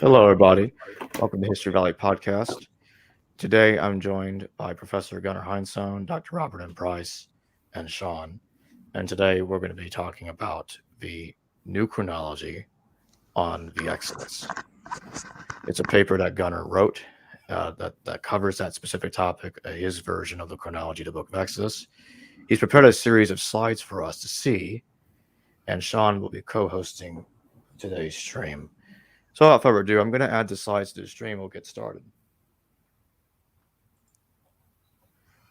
Hello, everybody. Welcome to History Valley Podcast. Today, I'm joined by Professor Gunnar Heinsohn, Dr. Robert M. Price, and Sean. And today, we're going to be talking about the new chronology on the Exodus. It's a paper that Gunnar wrote that covers that specific topic, his version of the chronology of the Book of Exodus. He's prepared a series of slides for us to see, and Sean will be co-hosting today's stream. So without further ado, I'm going to add the slides to the stream. We'll get started.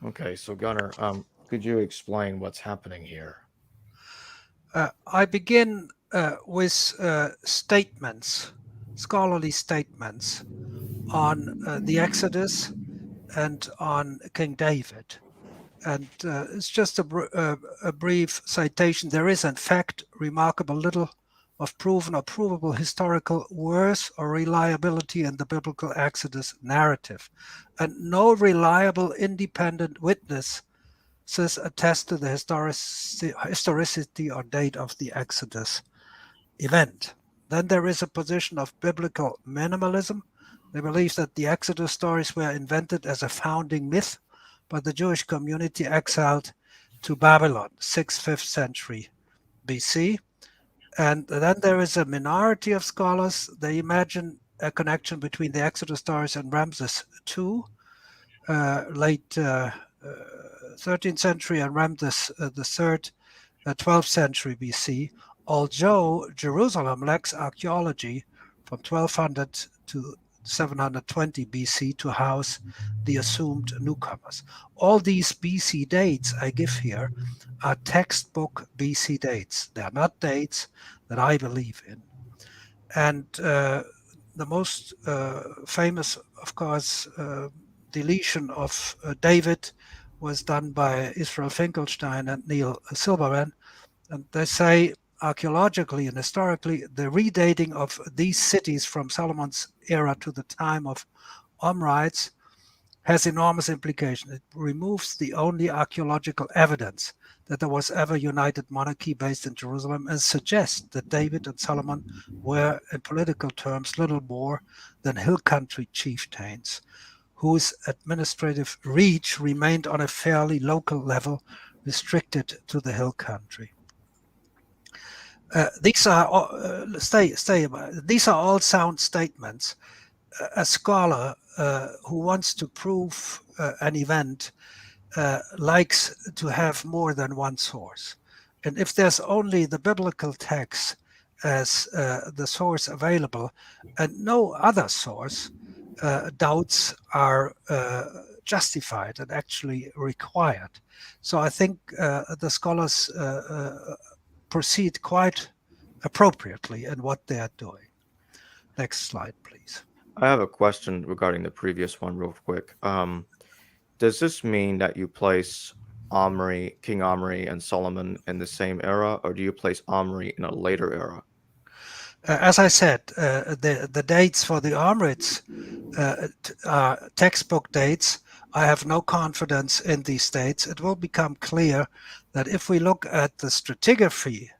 Okay, so Gunnar, could you explain what's happening here? I begin with statements, scholarly statements on the Exodus and on King David. And it's just a brief citation. There is, in fact, remarkable little of proven or provable historical worth or reliability in the biblical Exodus narrative. And no reliable independent witness attest to the historicity or date of the Exodus event. Then there is a position of biblical minimalism. They believe that the Exodus stories were invented as a founding myth by the Jewish community exiled to Babylon, 6th, 5th century BC. And then there is a minority of scholars. They imagine a connection between the Exodus stories and Ramses II, late 13th century, and Ramses III, 12th century BC, although Jerusalem lacks archaeology from 1200 to 720 BC to house the assumed newcomers. All these BC dates I give here are textbook BC dates. They are not dates that I believe in. And the most famous, of course, deletion of David was done by Israel Finkelstein and Neil Silberman. And they say archaeologically and historically, the redating of these cities from Solomon's era to the time of Omrides has enormous implication. It removes the only archaeological evidence that there was ever a united monarchy based in Jerusalem and suggests that David and Solomon were, in political terms, little more than hill country chieftains whose administrative reach remained on a fairly local level, restricted to the hill country. These are all sound statements. A scholar who wants to prove an event likes to have more than one source. And if there's only the biblical text as the source available and no other source, doubts are justified and actually required. So I think the scholars proceed quite appropriately in what they are doing. Next slide, please. I have a question regarding the previous one real quick. Does this mean that you place King Omri and Solomon in the same era, or do you place Omri in a later era? As I said, the dates for the Omrids are textbook dates. I have no confidence in these dates. It will become clear that if we look at the stratigraphy,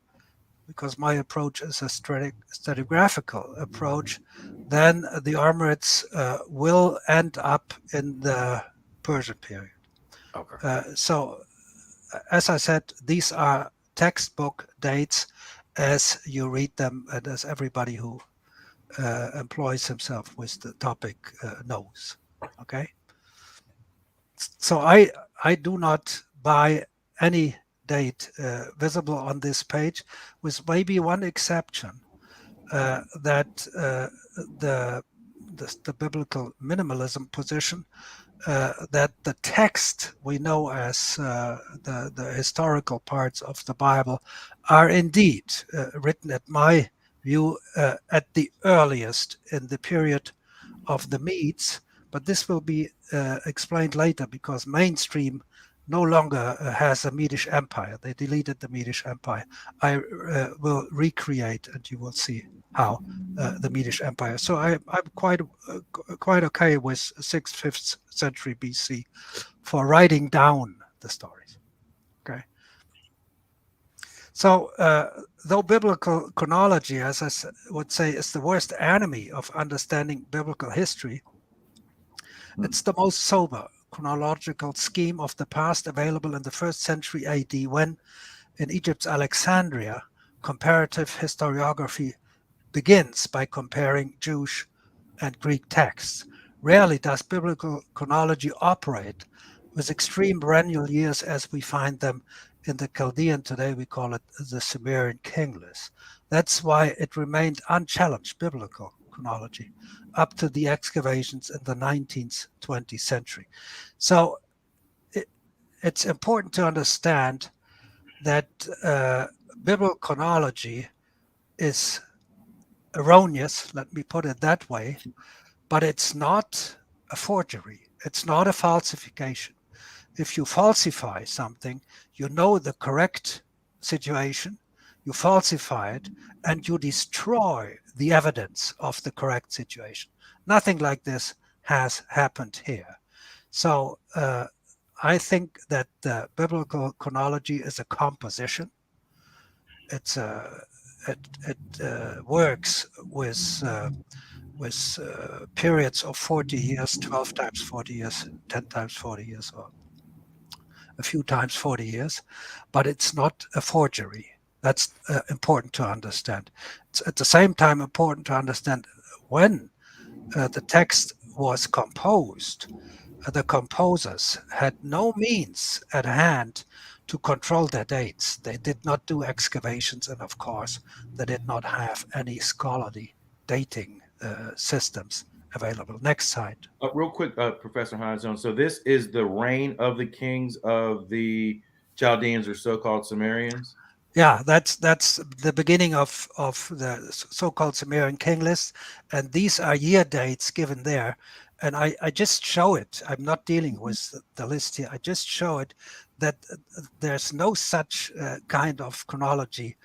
because my approach is a stratigraphical approach, then the Omrids will end up in the Persian period. Okay. So, as I said, these are textbook dates as you read them and as everybody who employs himself with the topic knows. Okay? So I do not buy any date visible on this page, with maybe one exception, that the biblical minimalism position, that the text we know as the historical parts of the Bible are indeed written, at my view, at the earliest in the period of the Medes, but this will be explained later because mainstream no longer has a Medish Empire. They deleted the Medish Empire. I will recreate, and you will see how, the Medish Empire. So I'm quite okay with 6th, 5th century BC for writing down the stories. Okay. So, though biblical chronology, as I would say, is the worst enemy of understanding biblical history, it's the most sober chronological scheme of the past available in the 1st century AD, when, in Egypt's Alexandria, comparative historiography begins by comparing Jewish and Greek texts. Rarely does biblical chronology operate with extreme perennial years as we find them in the Chaldean. Today we call it the Sumerian king list. That's why it remained unchallenged biblical chronology up to the excavations in the 19th, 20th century. So it's important to understand that biblical chronology is erroneous, let me put it that way, but it's not a forgery. It's not a falsification. If you falsify something, you know the correct situation, you falsify it, and you destroy the evidence of the correct situation. Nothing like this has happened here. So I think that biblical chronology is a composition. It's it works with periods of 40 years, 12 times 40 years, 10 times 40 years, or a few times 40 years, but it's not a forgery. That's important to understand. It's at the same time important to understand when the text was composed. The composers had no means at hand to control their dates. They did not do excavations, and of course, they did not have any scholarly dating systems available. Next slide. Real quick, Professor Heinsohn. So this is the reign of the kings of the Chaldeans, or so-called Sumerians? Yeah, that's the beginning of the so-called Sumerian king list, and these are year dates given there. And I just show it. I'm not dealing with the list here. I just show it that there's no such kind of chronology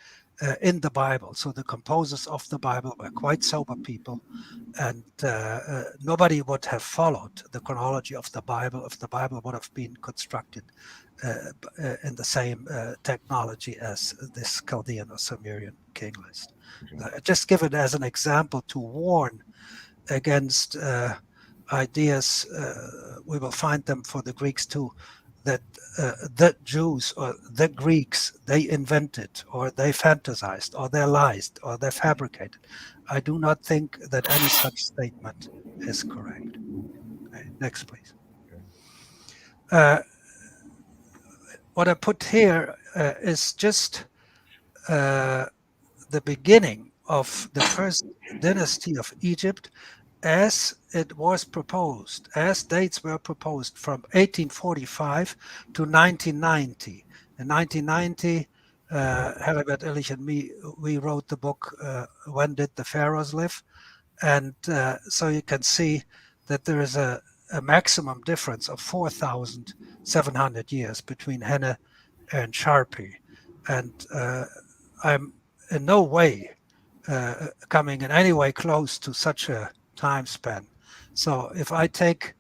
in the Bible. So the composers of the Bible were quite sober people, and nobody would have followed the chronology of the Bible if the Bible would have been constructed in the same technology as this Chaldean or Sumerian king list. Just give it as an example to warn against ideas. We will find them for the Greeks too, that the Jews or the Greeks, they invented, or they fantasized, or they lied, or they fabricated. I do not think that any such statement is correct. Okay, next, please. What I put here is just the beginning of the first dynasty of Egypt as it was proposed, as dates were proposed from 1845 to 1990. In 1990, Heribert Illich and me, we wrote the book, When Did the Pharaohs Live? And so you can see that there is a maximum difference of 4,700 years between Henne and Sharpie. And I'm in no way coming in any way close to such a time span. So if I take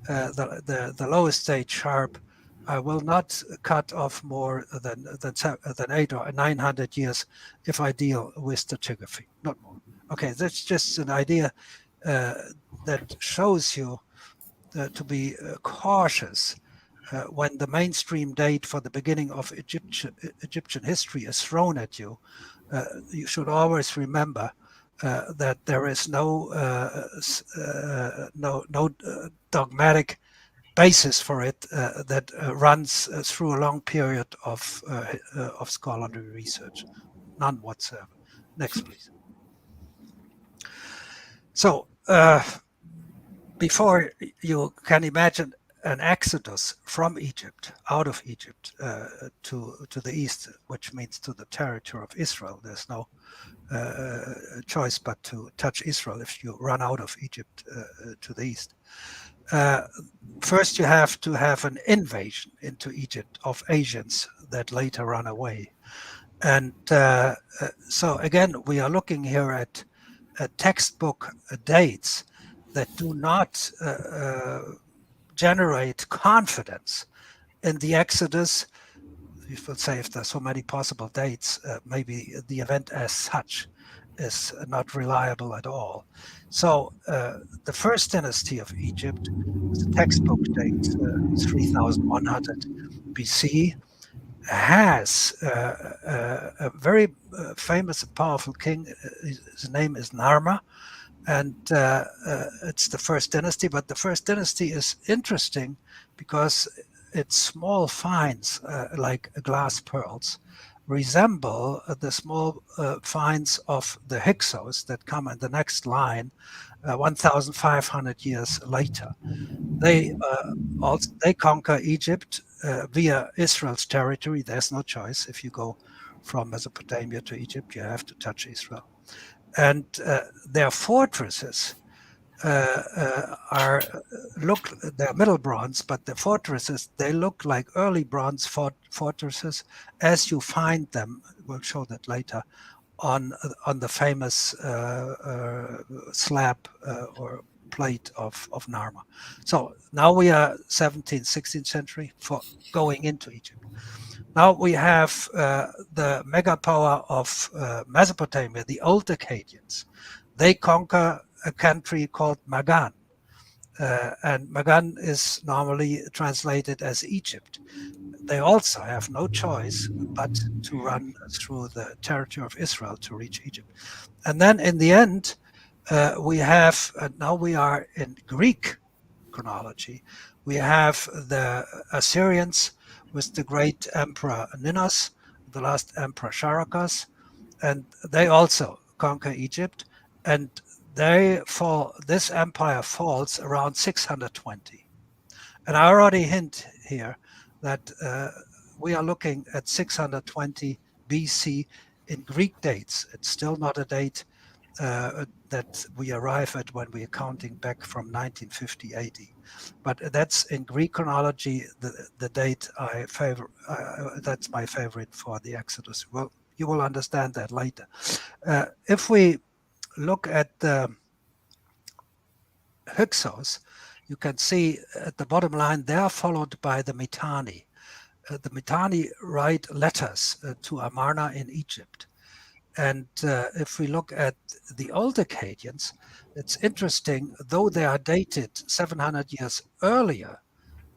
the lowest stage Sharp, I will not cut off more than 800 or 900 years if I deal with stratigraphy, not more. Okay, that's just an idea that shows you to be cautious when the mainstream date for the beginning of Egyptian history is thrown at you. You should always remember that there is no dogmatic basis for it that runs through a long period of scholarly research. None whatsoever. Next, please. So before you can imagine an exodus from Egypt, out of Egypt, to the east, which means to the territory of Israel, there's no choice but to touch Israel if you run out of Egypt to the east. First, you have to have an invasion into Egypt of Asians that later run away. And so again, we are looking here at textbook dates that do not generate confidence in the Exodus. you would say if there's so many possible dates, maybe the event as such is not reliable at all. So the first dynasty of Egypt, the textbook dates 3100 BC, has a very famous and powerful king. His name is Narmer, and it's the first dynasty. But the first dynasty is interesting because its small finds, like glass pearls, resemble the small finds of the Hixos that come in the next line, 1,500 years later. They conquer Egypt via Israel's territory. There's no choice. If you go from Mesopotamia to Egypt, you have to touch Israel. And their fortresses they're Middle Bronze, but the fortresses, they look like early Bronze fortresses as you find them. We'll show that later on the famous slab or plate of Narmer. So now we are 17th, 16th century for going into Egypt. Now we have the mega power of Mesopotamia, the old Akkadians. They conquer a country called Magan. And Magan is normally translated as Egypt. They also have no choice but to run through the territory of Israel to reach Egypt. And then in the end, we have, now we are in Greek chronology, we have the Assyrians with the great emperor Ninus, the last emperor Sharakas, and they also conquer Egypt, and this empire falls around 620. And I already hint here that we are looking at 620 BC in Greek dates. It's still not a date that we arrive at when we are counting back from 1950 AD. But that's in Greek chronology, the date I favor. That's my favorite for the Exodus. Well, you will understand that later. If we look at the Hyksos, you can see at the bottom line, they are followed by the Mitanni. The Mitanni write letters to Amarna in Egypt. And if we look at the old Akkadians, it's interesting, though they are dated 700 years earlier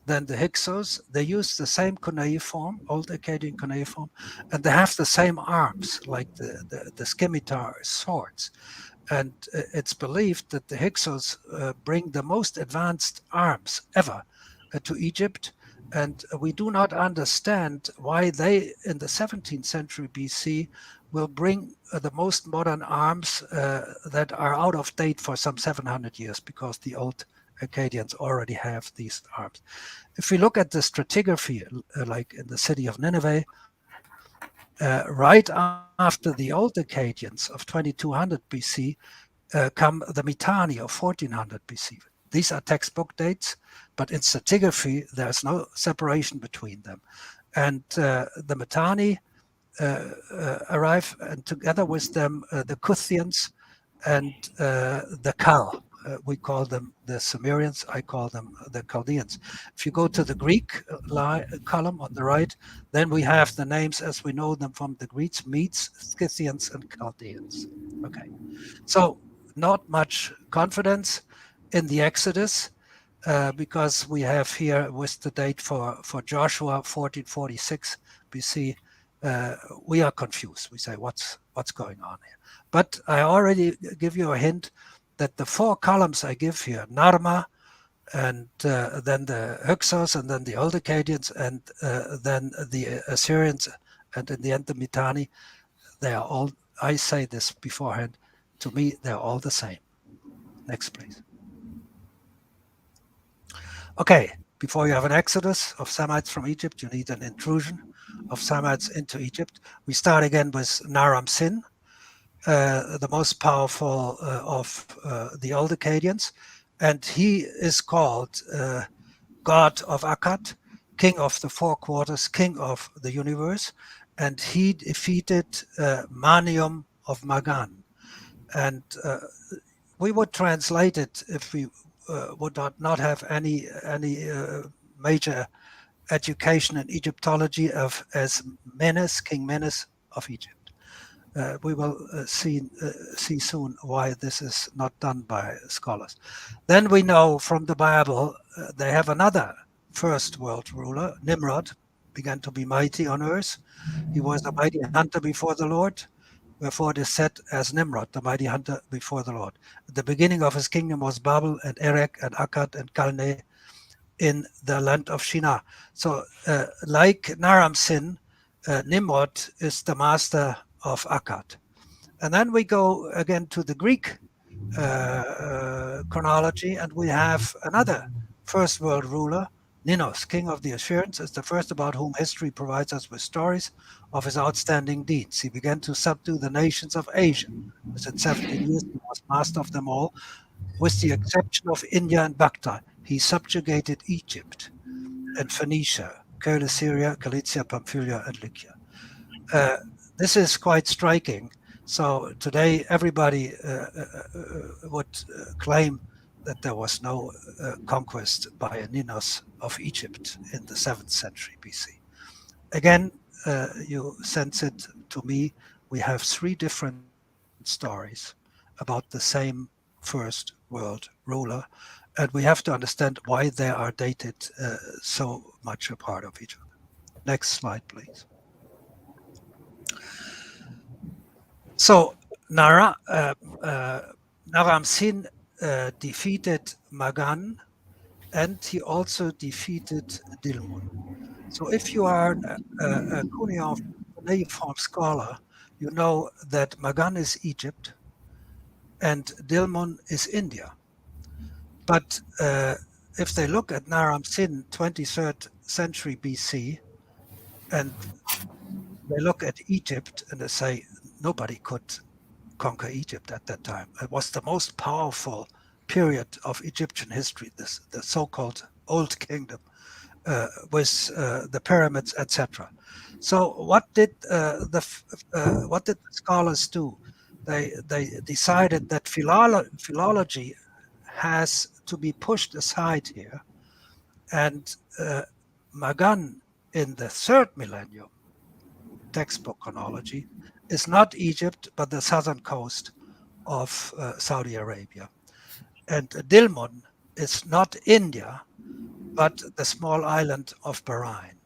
than the Hyksos, they use the same cuneiform, old Akkadian cuneiform, and they have the same arms, like the scimitar swords. And it's believed that the Hyksos bring the most advanced arms ever to Egypt. And we do not understand why they, in the 17th century BC, will bring the most modern arms that are out of date for some 700 years, because the old Akkadians already have these arms. If we look at the stratigraphy, like in the city of Nineveh, right after the old Akkadians of 2200 BC come the Mitanni of 1400 BC. These are textbook dates, but in stratigraphy, there's no separation between them. And the Mitanni arrive, and together with them, the Kuthians and the Kal. We call them the Sumerians, I call them the Chaldeans. If you go to the Greek column on the right, then we have the names as we know them from the Greeks: Medes, Scythians, and Chaldeans. Okay, so not much confidence in the Exodus, because we have here with the date for Joshua 1446 BC, we are confused. We say, what's going on here? But I already give you a hint that the four columns I give here, Narma, and then the Hyksos, and then the old Akkadians, and then the Assyrians, and in the end the Mitanni, they are all, I say this beforehand, to me they're all the same. Next, please. Okay, before you have an exodus of Semites from Egypt, you need an intrusion of Semites into Egypt. We start again with Naram Sin, the most powerful of the old Akkadians, and he is called God of Akkad, king of the four quarters, king of the universe, and he defeated Manium of Magan. And we would translate it, if we would not have any major education in Egyptology as Menes, King Menes of Egypt. We will see soon why this is not done by scholars. Then we know from the Bible they have another first world ruler, Nimrod, began to be mighty on earth. He was a mighty hunter before the Lord, wherefore it is said as Nimrod, the mighty hunter before the Lord. The beginning of his kingdom was Babel and Erech and Akkad and Calneh in the land of Shinar. So like Naram-Sin, Nimrod is the master of Akkad. And then we go again to the Greek chronology, and we have another first world ruler, Ninus, king of the Assyrians, is the first about whom history provides us with stories of his outstanding deeds. He began to subdue the nations of Asia. Within 17 years, he was master of them all, with the exception of India and Bactria. He subjugated Egypt and Phoenicia, Coele-Syria, Cilicia, Pamphylia, and Lycia. This is quite striking. So today, everybody would claim that there was no conquest by Ninus of Egypt in the 7th century BC. Again, you sense it to me, we have 3 different stories about the same first world ruler, and we have to understand why they are dated so much apart of each other. Next slide, please. So Naram-Sin defeated Magan, and he also defeated Dilmun. So if you are a cuneiform scholar, you know that Magan is Egypt and Dilmun is India. But if they look at Naram-Sin, 23rd century BC, and they look at Egypt and they say, nobody could conquer Egypt at that time. It was the most powerful period of Egyptian history, the so-called Old Kingdom, with the pyramids, etc. So what did the scholars do? They decided that philology has to be pushed aside here, and Magan in the 3rd millennium, textbook chronology, is not Egypt, but the southern coast of Saudi Arabia. And Dilmun is not India, but the small island of Bahrain.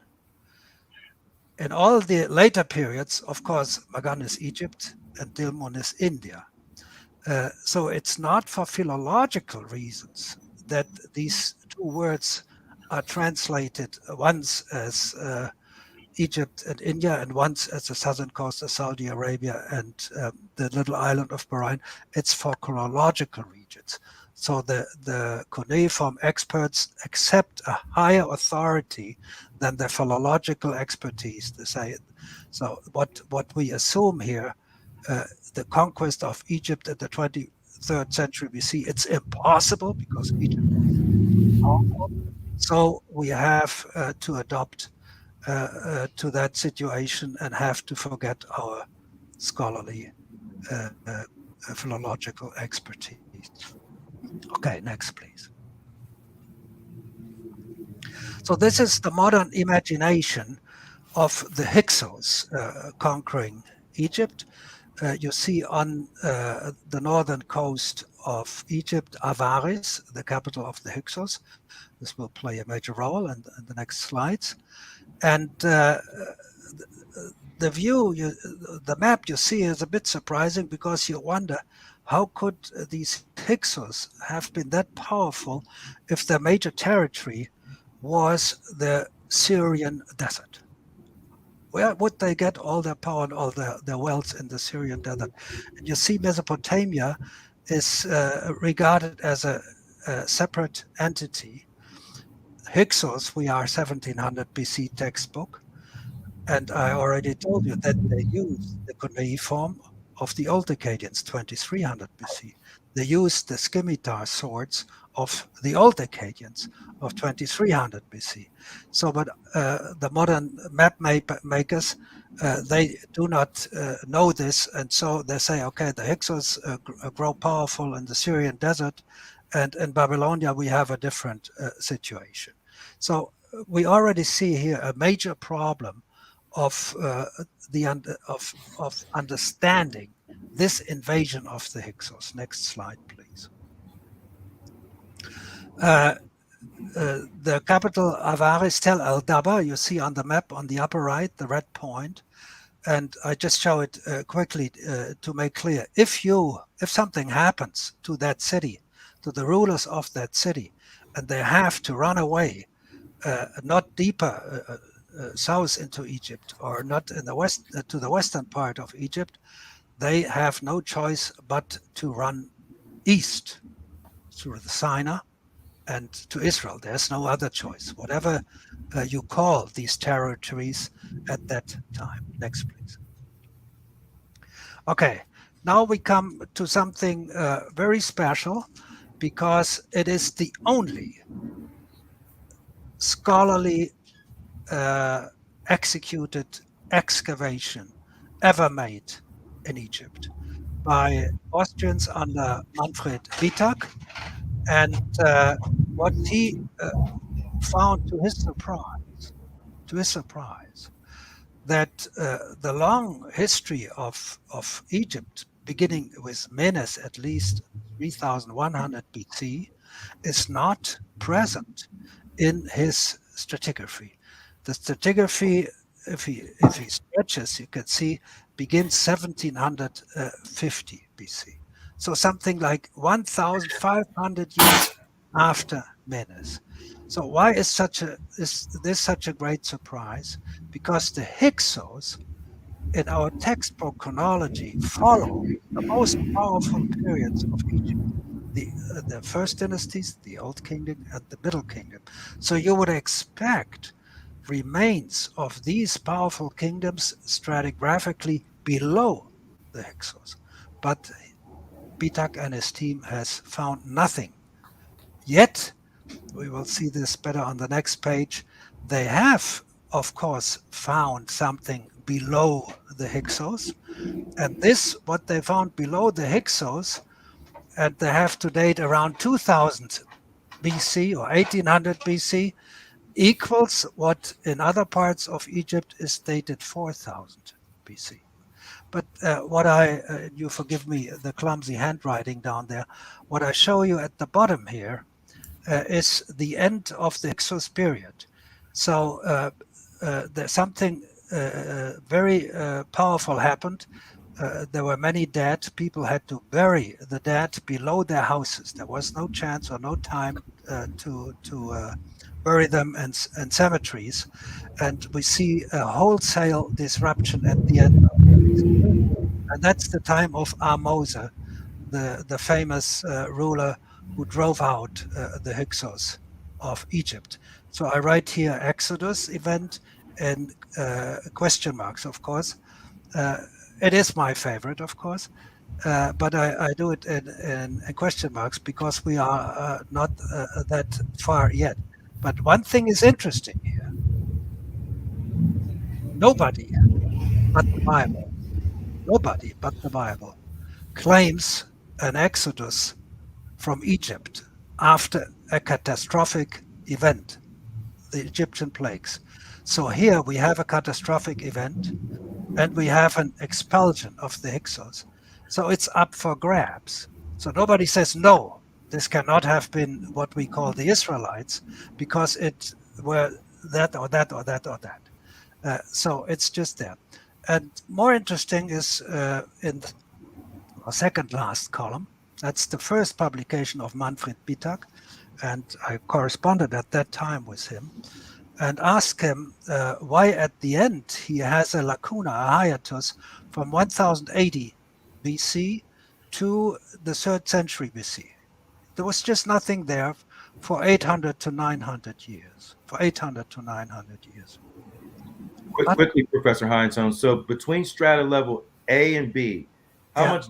In all the later periods, of course, Magan is Egypt and Dilmun is India. So it's not for philological reasons that these 2 words are translated once as Egypt and India, and once as the southern coast of Saudi Arabia and the little island of Bahrain. It's for chronological regions. So the cuneiform experts accept a higher authority than the philological expertise to say it. So what we assume here, the conquest of Egypt in the 23rd century BC, it's impossible because Egypt is powerful. So we have to adopt to that situation and have to forget our scholarly philological expertise. Okay, next, please. So this is the modern imagination of the Hixos conquering Egypt. You see on the northern coast of Egypt, Avaris, the capital of the Hyksos. This will play a major role in the next slides. And the view, the map you see is a bit surprising because you wonder, how could these Hyksos have been that powerful if their major territory was the Syrian desert? Where would they get all their power and all their wealth in the Syrian desert? And you see Mesopotamia is regarded as a separate entity. Hyksos, we are 1700 BC textbook, and I already told you that they used the cuneiform of the old Acadians, 2300 BC. They used the scimitar swords of the old Acadians of 2300 BC. So, but the modern map makers, they do not know this, and so they say, okay, the Hyksos grow powerful in the Syrian desert, and in Babylonia we have a different situation. So we already see here a major problem of of understanding this invasion of the Hyksos. Next slide, please. The capital Avaris Tel El Daba, you see on the map on the upper right, the red point. And I just show it quickly to make clear. If something happens to that city, to the rulers of that city, and they have to run away, not deeper south into Egypt, or not in the west to the western part of Egypt, they have no choice but to run east through the Sinai and to Israel. There's no other choice, whatever you call these territories at that time. Next, please. Okay, now we come to something very special, because it is the only scholarly executed excavation ever made in Egypt by Austrians under Manfred Wittak. And what he found, to his surprise, that the long history of Egypt, beginning with Menes at least 3100 BC, is not present in his stratigraphy. The stratigraphy, if he stretches, you can see, begins 1750 BC. So something like 1,500 years after Menes. So why is this such a great surprise? Because the Hyksos in our textbook Chronology follow the most powerful periods of Egypt, the first dynasties, the Old Kingdom, and the Middle Kingdom. So you would expect remains of these powerful kingdoms stratigraphically below the Hyksos, but Wittak and his team has found nothing. Yet, we will see this better on the next page, they have, of course, found something below the Hyksos. And this, what they found below the Hyksos, and they have to date around 2000 BC or 1800 BC, equals what in other parts of Egypt is dated 4000 BC. But you forgive me the clumsy handwriting down there, what I show you at the bottom here is the end of the Hyksos period. So there's something very powerful happened. There were many dead. People had to bury the dead below their houses. There was no chance or no time to bury them in cemeteries. And we see a wholesale disruption at the end of this period. And that's the time of Ahmose, the famous ruler who drove out the Hyksos of Egypt. So I write here Exodus event and question marks, of course. It is my favorite, of course, but I do it in question marks because we are not that far yet. But one thing is interesting here. Nobody but the Bible claims an exodus from Egypt after a catastrophic event, the Egyptian plagues. So here we have a catastrophic event and we have an expulsion of the Hyksos. So it's up for grabs. So nobody says, no, this cannot have been what we call the Israelites because it were that or that or that or that. So it's just there. And more interesting is in the second last column. That's the first publication of Manfred Wittak, and I corresponded at that time with him and asked him why at the end he has a lacuna, a hiatus, from 1080 BC to the 3rd century BC. There was just nothing there for 800 to 900 years. Quickly, Professor Heinsohn. So between strata level A and B, how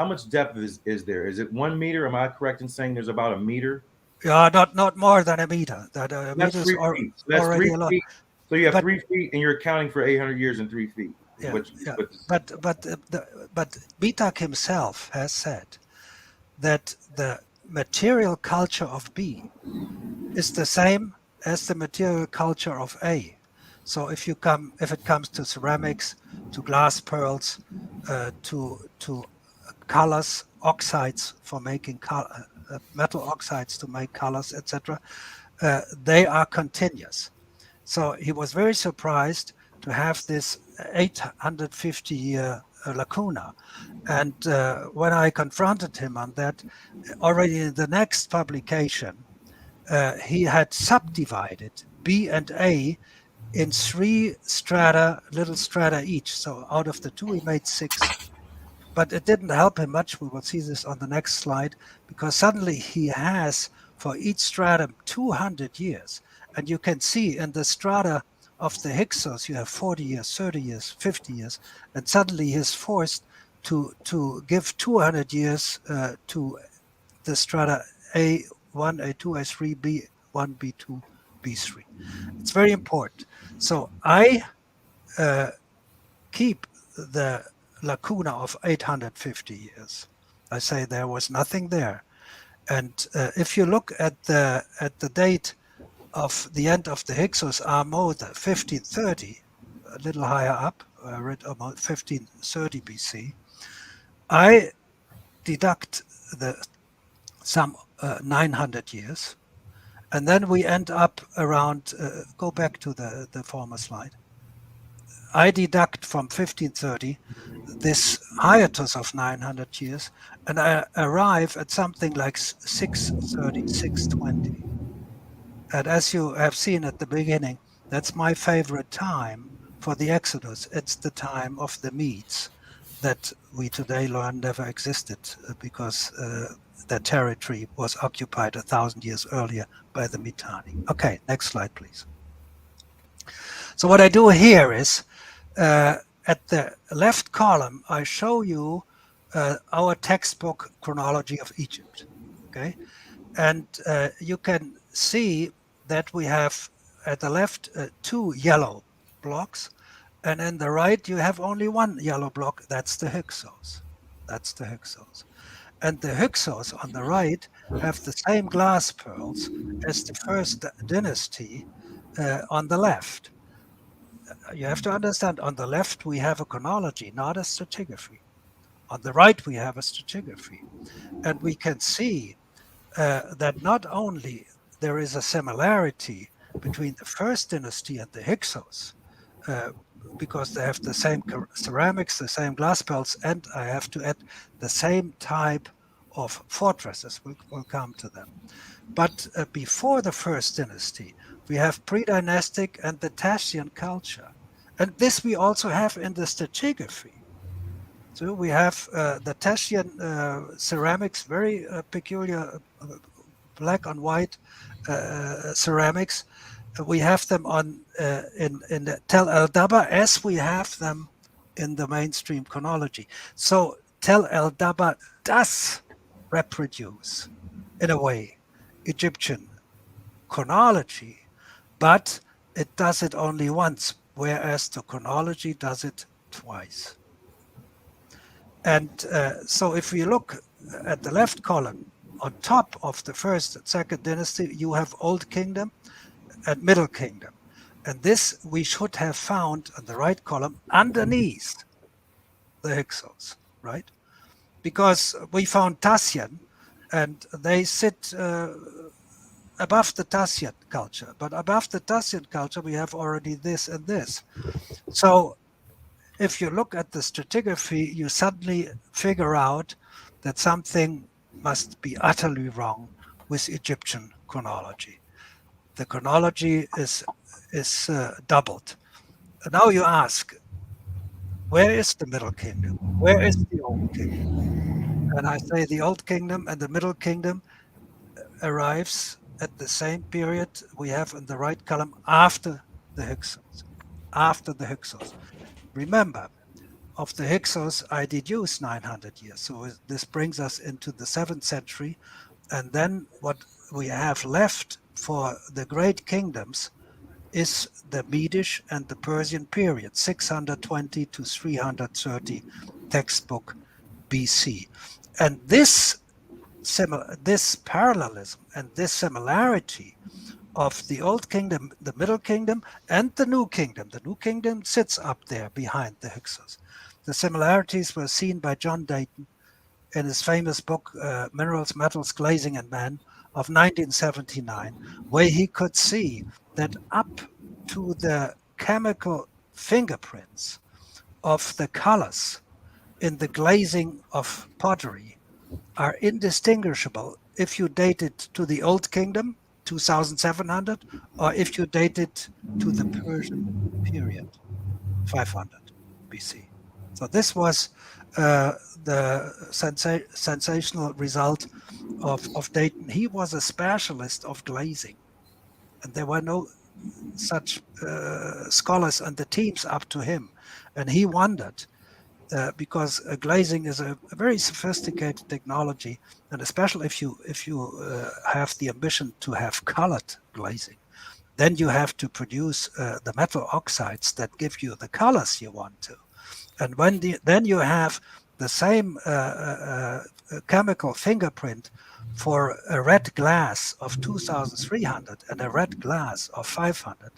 much depth is there? Is it 1 meter? Am I correct in saying there's about a meter? Yeah, not more than a meter. That's 3 feet. So that's 3 feet. So you have 3 feet, and you're accounting for 800 years in 3 feet. Yeah, But Wittak himself has said that the material culture of B is the same as the material culture of A. So if it comes to ceramics, to glass pearls, to colors, oxides for making metal oxides to make colors, etc., they are continuous. So he was very surprised to have this 850-year lacuna. And when I confronted him on that, already in the next publication, he had subdivided B and A in 3 strata, little strata each. So out of the 2, he made 6. But it didn't help him much. We will see this on the next slide, because suddenly he has for each stratum 200 years. And you can see in the strata of the Hixos, you have 40 years, 30 years, 50 years. And suddenly he's forced to give 200 years to the strata A1, A2, A3, B1, B2, B3. It's very important. So I keep the lacuna of 850 years. I say there was nothing there. And if you look at the date of the end of the Hyksos Mode, 1530, a little higher up, I read about 1530 BC, I deduct some 900 years, and then we end up around, go back to the former slide, I deduct from 1530 this hiatus of 900 years, and I arrive at something like 630, 620. And as you have seen at the beginning, that's my favorite time for the Exodus. It's the time of the Medes that we today learn never existed, because their territory was occupied 1,000 years earlier by the Mitanni. Okay, next slide, please. So what I do here is, at the left column, I show you our textbook Chronology of Egypt. Okay, and you can see that we have at the left 2 yellow blocks, and in the right you have only 1 yellow block. That's the Hyksos. That's the Hyksos. And the Hyksos on the right have the same glass pearls as the first dynasty on the left. You have to understand, on the left we have a chronology, not a stratigraphy. On the right we have a stratigraphy. And we can see that not only there is a similarity between the first dynasty and the Hyksos, because they have the same ceramics, the same glass pearls, and I have to add the same type of fortresses. We'll come to them. But before the first dynasty, we have pre-dynastic and the Thasian culture. And this we also have in the stratigraphy. So we have the Thasian ceramics, very peculiar black on white ceramics. We have them on in Tel El Dabba, as we have them in the mainstream chronology. So Tel El Dabba does reproduce, in a way, Egyptian chronology, but it does it only once, whereas the chronology does it twice. And so if we look at the left column, on top of the first and second dynasty, you have Old Kingdom and Middle Kingdom. And this we should have found on the right column underneath the Hyksos, right? Because we found Thasian, and they sit above the Thasian culture. But above the Thasian culture, we have already this and this. So if you look at the stratigraphy, you suddenly figure out that something must be utterly wrong with Egyptian chronology. The chronology is doubled. Now you ask, where is the Middle Kingdom? Where is the Old Kingdom? And I say the Old Kingdom and the Middle Kingdom arrives at the same period we have in the right column after the Hyksos. After the Hyksos. Remember, of the Hyksos, I deduce 900 years. So this brings us into the 7th century. And then what we have left for the great kingdoms is the Medish and the Persian period, 620 to 330 textbook BC. And this parallelism and this similarity of the Old Kingdom, the Middle Kingdom, and the New Kingdom. The New Kingdom sits up there behind the Hyksos. The similarities were seen by John Dayton in his famous book, Minerals, Metals, Glazing, and Man of 1979, where he could see that up to the chemical fingerprints of the colors in the glazing of pottery are indistinguishable if you date it to the Old Kingdom, 2700, or if you date it to the Persian period, 500 BC. So this was the sensational result of Dayton. He was a specialist of glazing, and there were no such scholars and the teams up to him. And he wondered, because glazing is a very sophisticated technology, and especially if you have the ambition to have colored glazing, then you have to produce the metal oxides that give you the colors you want to. And then you have the same chemical fingerprint for a red glass of 2300 and a red glass of 500.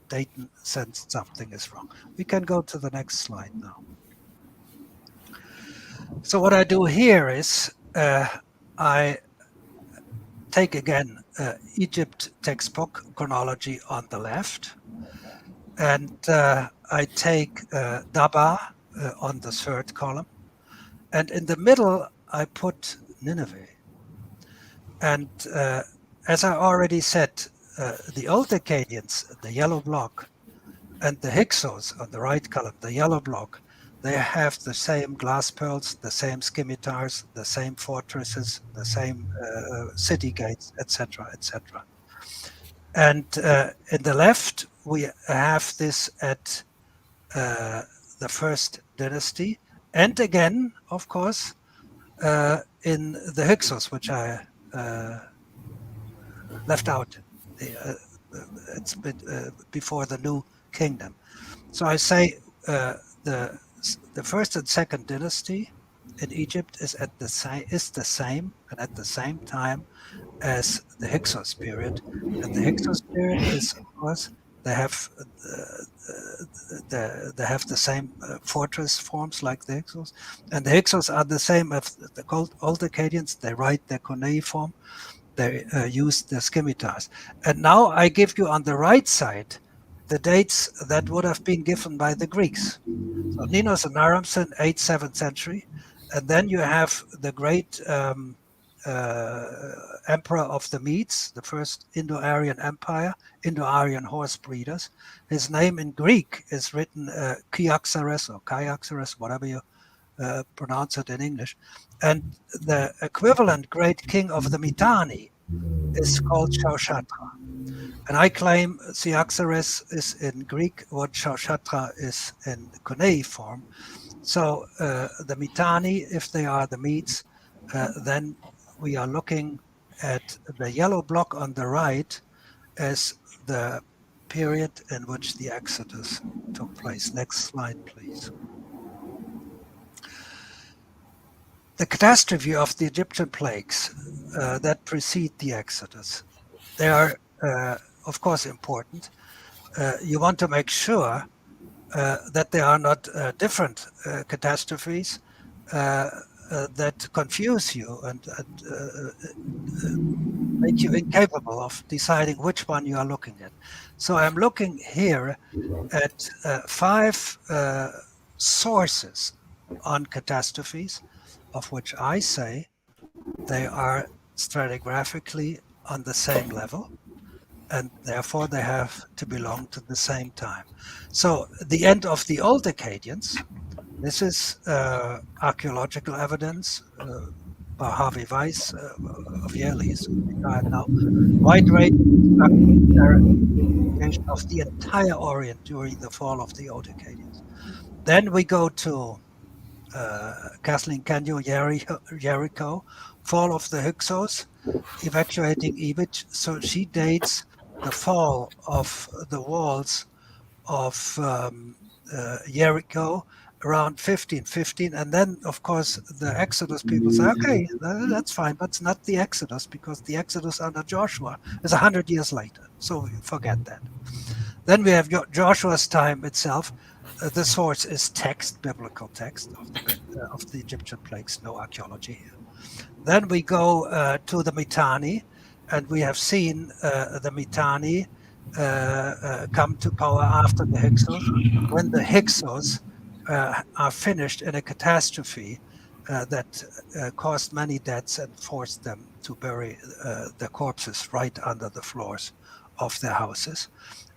Dayton sensed something is wrong. We can go to the next slide now. So what I do here is I take again Egypt textbook chronology on the left, and I take Daba on the third column, and in the middle I put Nineveh. And as I already said, the old Akkadians, the yellow block, and the Hyksos on the right column, the yellow block, they have the same glass pearls, the same scimitars, the same fortresses, the same city gates, etc., etc. And in the left, we have this at the first dynasty, and again, of course, in the Hyksos, which I left out. It's before the New Kingdom. So I say the first and second dynasty in Egypt is the same and at the same time as the Hyksos period. And the Hyksos period is, of course, they have the same fortress forms like the Hyksos, and the Hyksos are the same as the old Akkadians. They write their cuneiform, they use the scimitars. And now I give you on the right side the dates that would have been given by the Greeks. So Ninos and Naramsen, 8th, 7th century, and then you have the great emperor of the Medes, the first Indo-Aryan Empire, Indo-Aryan horse breeders. His name in Greek is written Kyaxares or Kyaxares, whatever you pronounce it in English. And the equivalent great king of the Mitanni is called Shaushatra. And I claim Cyaxares is in Greek what Shaushatra is in cuneiform. So the Mitanni, if they are the Medes, then we are looking at the yellow block on the right as the period in which the Exodus took place. Next slide, please. The catastrophe of the Egyptian plagues that precede the Exodus, they are, of course, important. You want to make sure that there are not different catastrophes that confuse you and make you incapable of deciding which one you are looking at. So I'm looking here at 5 sources on catastrophes, of which I say they are stratigraphically on the same level, and therefore they have to belong to the same time. So the end of the old Akkadians, this is archaeological evidence by Harvey Weiss of Yale. He's retired now. Wide range of the entire Orient during the fall of the old Akkadians. Then we go to Kathleen Kenyo, Jericho, fall of the Hyksos, evacuating Egypt. So she dates the fall of the walls of Jericho around 1515, and then of course the Exodus people say, okay, that's fine, but it's not the Exodus, because the Exodus under Joshua is 100 years later, so we forget that. Then we have Joshua's time itself. The source is text, biblical text of the Egyptian plagues, no archaeology here. Then we go to the Mitanni, and we have seen the Mitanni come to power after the Hyksos. When the Hyksos are finished in a catastrophe that caused many deaths and forced them to bury the corpses right under the floors of their houses.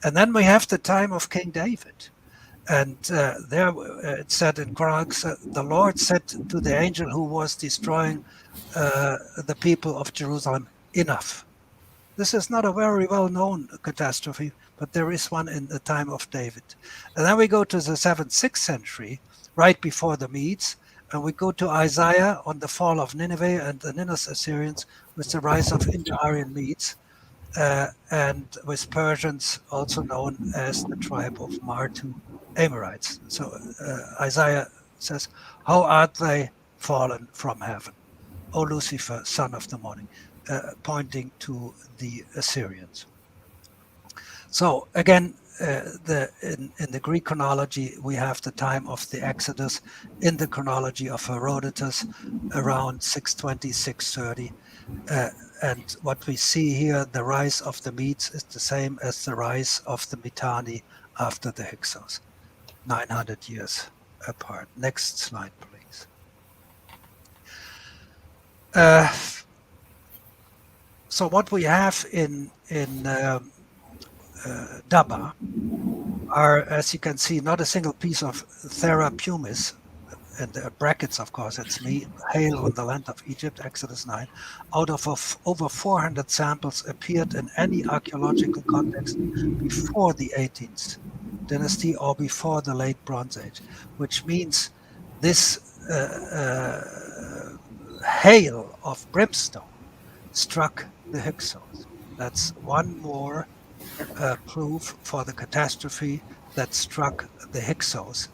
And then we have the time of King David. And there it said in Chronology, the Lord said to the angel who was destroying the people of Jerusalem, enough. This is not a very well-known catastrophe, but there is one in the time of David. And then we go to the 7th, 6th century, right before the Medes, and we go to Isaiah on the fall of Nineveh and the Ninus Assyrians with the rise of Indo-Aryan Medes, and with Persians, also known as the tribe of Martu Amorites. So Isaiah says, how art they fallen from heaven, O Lucifer, son of the morning, pointing to the Assyrians. So again, in the Greek chronology, we have the time of the Exodus in the chronology of Herodotus around 620, 630. And what we see here, the rise of the Medes is the same as the rise of the Mitanni after the Hyksos, 900 years apart. Next slide, please. So what we have in Daba are, as you can see, not a single piece of Thera pumis, and the brackets, of course, it's me, hail on the land of Egypt, Exodus 9, out of over 400 samples appeared in any archaeological context before the 18th dynasty or before the late Bronze Age, which means this hail of brimstone struck the Hyksos. That's one more proof for the catastrophe that struck the Hyksos.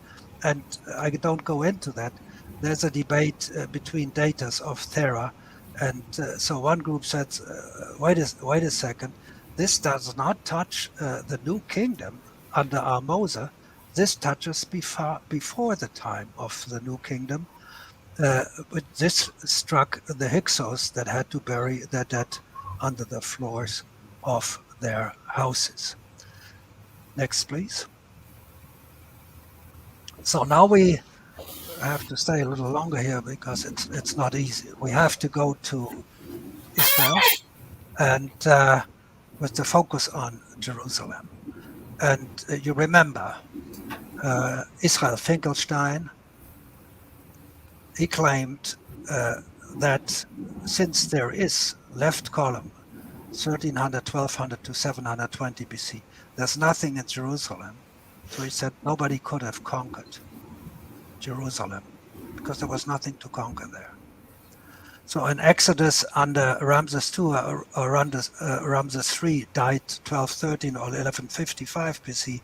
And I don't go into that. There's a debate between daters of Thera, and so one group said, wait a second, this does not touch the New Kingdom under Armosa. This touches before the time of the New Kingdom. But this struck the Hyksos that had to bury their dead under the floors of their houses. Next, please. So now we have to stay a little longer here because it's not easy. We have to go to Israel, and with the focus on Jerusalem. And you remember Israel Finkelstein, he claimed that since there is left column 1300, 1200 to 720 BC, there's nothing in Jerusalem. So he said nobody could have conquered Jerusalem because there was nothing to conquer there. So in Exodus under Ramses II or Ramses III died 1213 or 1155 BC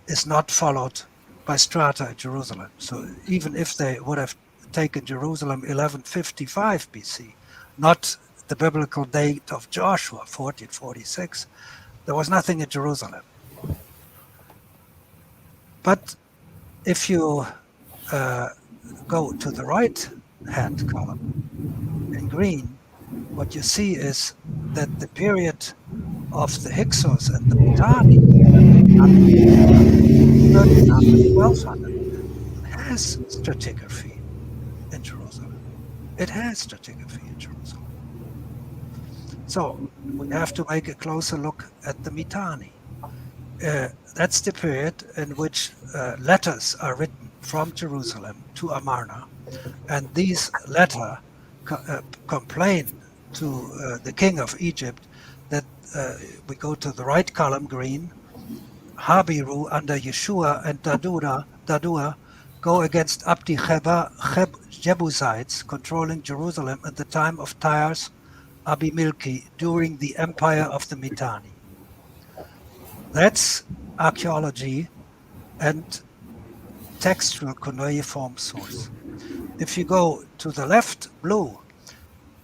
is not followed by strata in Jerusalem. So even if they would have taken Jerusalem 1155 BC, not the biblical date of Joshua 1446, there was nothing in Jerusalem. But if you go to the right-hand column in green, what you see is that the period of the Hyksos and the Mitanni, 1300, 1200, has stratigraphy in Jerusalem. It has stratigraphy in Jerusalem. So we have to make a closer look at the Mitanni. That's the period in which letters are written from Jerusalem to Amarna, and these letters complain to the king of Egypt that we go to the right column, green, Habiru under Yeshua and Dadua go against Abdi Jebusites controlling Jerusalem at the time of Tyre's Abimilki during the empire of the Mitanni. That's archaeology, and textual cuneiform source. If you go to the left, blue,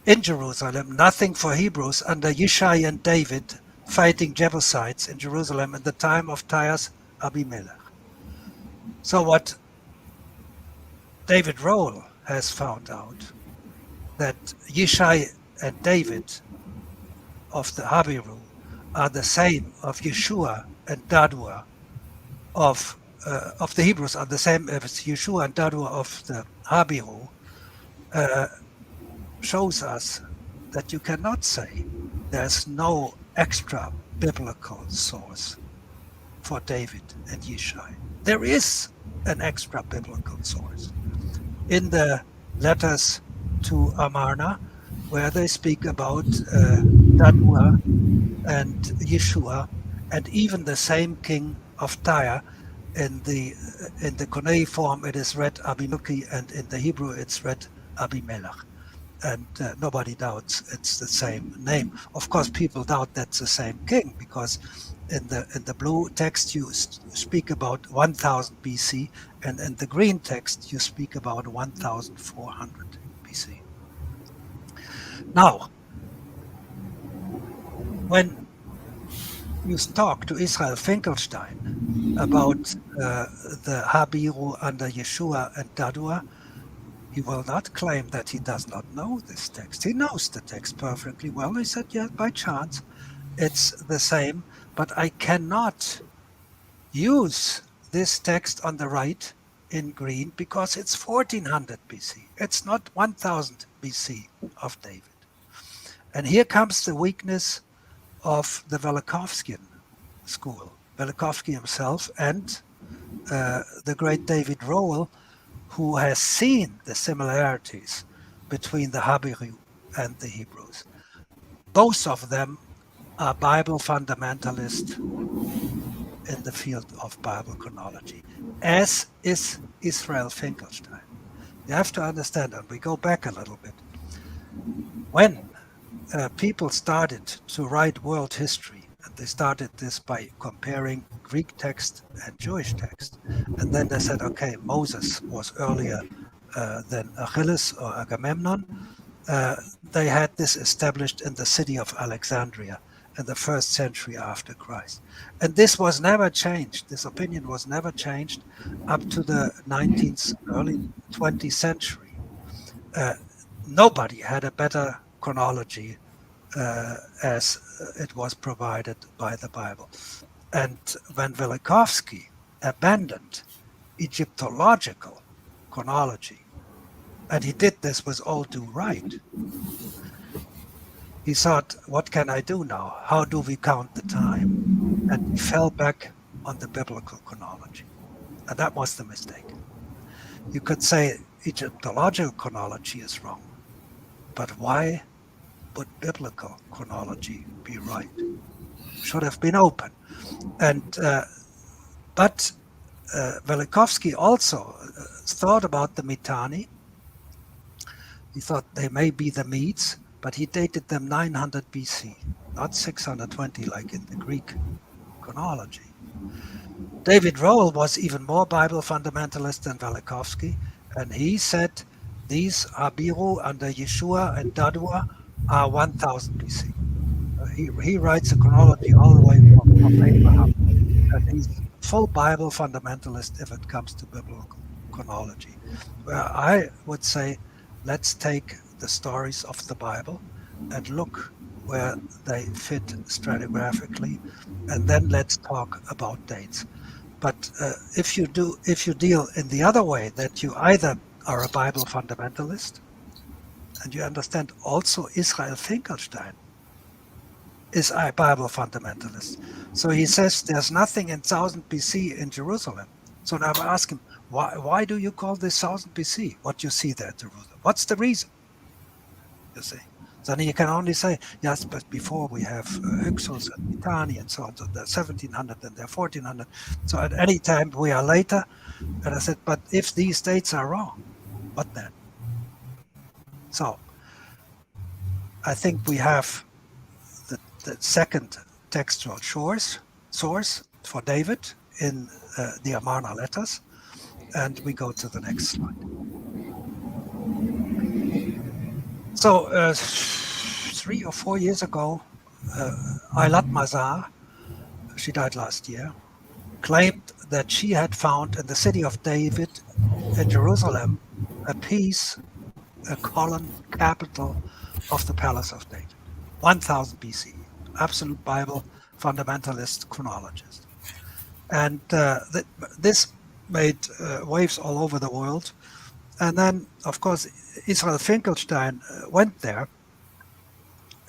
in Jerusalem, nothing for Hebrews under Yishai and David fighting Jebusites in Jerusalem in the time of Tyre's Abimelech. So what David Rowell has found out, that Yishai and David of the Habiru are the same of Yeshua and Dadua of the Hebrews, are the same as Yeshua and Dadua of the Habiru, shows us that you cannot say there's no extra biblical source for David and Yishai. There is an extra biblical source in the letters to Amarna, where they speak about Dadua and Yeshua, and even the same king of Tyre. In the cuneiform it is read Abimelech, and in the Hebrew it's read Abimelech. And nobody doubts it's the same name. Of course, people doubt that's the same king, because in the blue text you speak about 1000 BC, and in the green text you speak about 1400 BC. Now, when you talk to Israel Finkelstein about the Habiru under Yeshua and Dadua, he will not claim that he does not know this text. He knows the text perfectly well. He said, yeah, by chance, it's the same, but I cannot use this text on the right in green because it's 1400 BC. It's not 1000 BC of David. And here comes the weakness of the Velikovskian school. Velikovsky himself and the great David Rowell, who has seen the similarities between the Habiru and the Hebrews. Both of them are Bible fundamentalists in the field of Bible chronology, as is Israel Finkelstein. You have to understand, and we go back a little bit. When people started to write world history, and they started this by comparing Greek text and Jewish text, and then they said, okay, Moses was earlier than Achilles or Agamemnon. They had this established in the city of Alexandria in the 1st century after Christ. And this was never changed. This opinion was never changed up to the 19th, early 20th century. Nobody had a better chronology as it was provided by the Bible. And when Velikovsky abandoned Egyptological chronology, and he did this with all due right, he thought, what can I do now? How do we count the time? And he fell back on the biblical chronology. And that was the mistake. You could say Egyptological chronology is wrong, but why would biblical chronology be right? Should have been open. And but Velikovsky also thought about the Mitanni. He thought they may be the Medes, but he dated them 900 BC, not 620 like in the Greek chronology. David Rowell was even more Bible fundamentalist than Velikovsky, and he said these Habiru under Yeshua and Dadua are 1000 BC. He writes a chronology all the way from Abraham, and he's full Bible fundamentalist if it comes to biblical chronology. Where I would say, let's take the stories of the Bible and look where they fit stratigraphically, and then let's talk about dates. But if you deal in the other way, that you either are a Bible fundamentalist, and you understand also Israel Finkelstein is a Bible fundamentalist. So he says there's nothing in 1000 BC in Jerusalem. So now I ask him, why do you call this 1000 BC? What you see there at Jerusalem? What's the reason? You see. Then you can only say, yes, but before we have Hixos and Mitanni and so on. So they're 1700 and they're 1400. So at any time we are later. And I said, but if these dates are wrong, what then? So I think we have the second textual source for David in the Amarna letters. And we go to the next slide. So 3 or 4 years ago, Eilat Mazar, she died last year, claimed that she had found in the city of David in Jerusalem a piece, a column capital of the Palace of David, 1000 BC, absolute Bible fundamentalist chronologist. And this made waves all over the world. And then, of course, Israel Finkelstein went there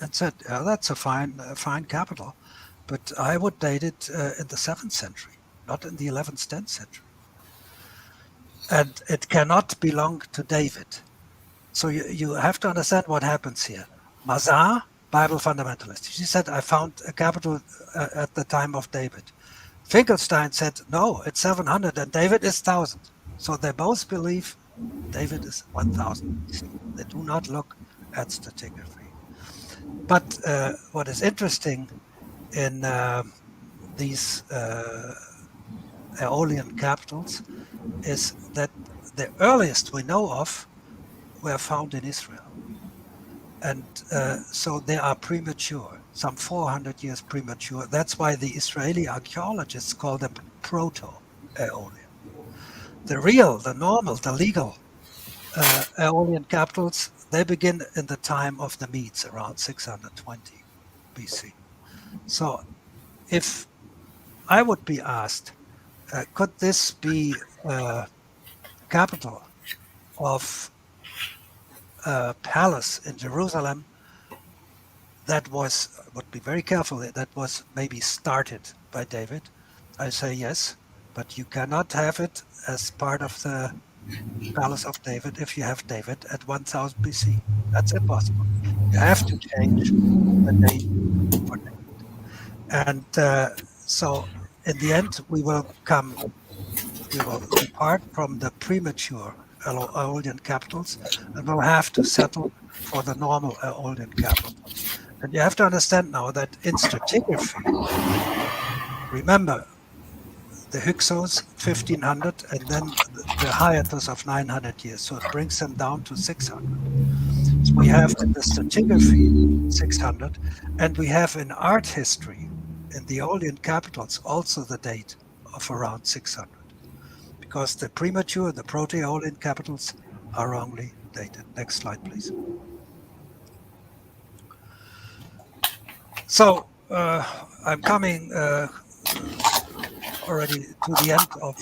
and said, that's a fine capital, but I would date it in the 7th century, not in the 11th, 10th century. And it cannot belong to David. So you have to understand what happens here. Mazar, Bible fundamentalist, she said, I found a capital at the time of David. Finkelstein said, no, it's 700 and David is 1000. So they both believe David is 1000 BC. They do not look at stratigraphy. But what is interesting in these Aeolian capitals is that the earliest we know of were found in Israel. And so they are premature, some 400 years premature. That's why the Israeli archaeologists call them proto-Aeolian. The real, the normal, the legal Aeolian capitals, they begin in the time of the Medes, around 620 BC. So if I would be asked, could this be capital of a palace in Jerusalem that would be very careful, that was maybe started by David? I say yes, but you cannot have it as part of the Palace of David if you have David at 1000 BC. That's impossible. You have to change the date for David. And so in the end, we will depart from the premature Aeolian capitals and we'll have to settle for the normal Aeolian capitals. And you have to understand now that in stratigraphy, remember, the Hixos 1500 and then the hiatus of 900 years. So it brings them down to 600. So we have in the stratigraphy 600, and we have in art history in the Aeolian capitals also the date of around 600, because the premature, the proto-Aeolian capitals are wrongly dated. Next slide, please. So I'm coming already to the end of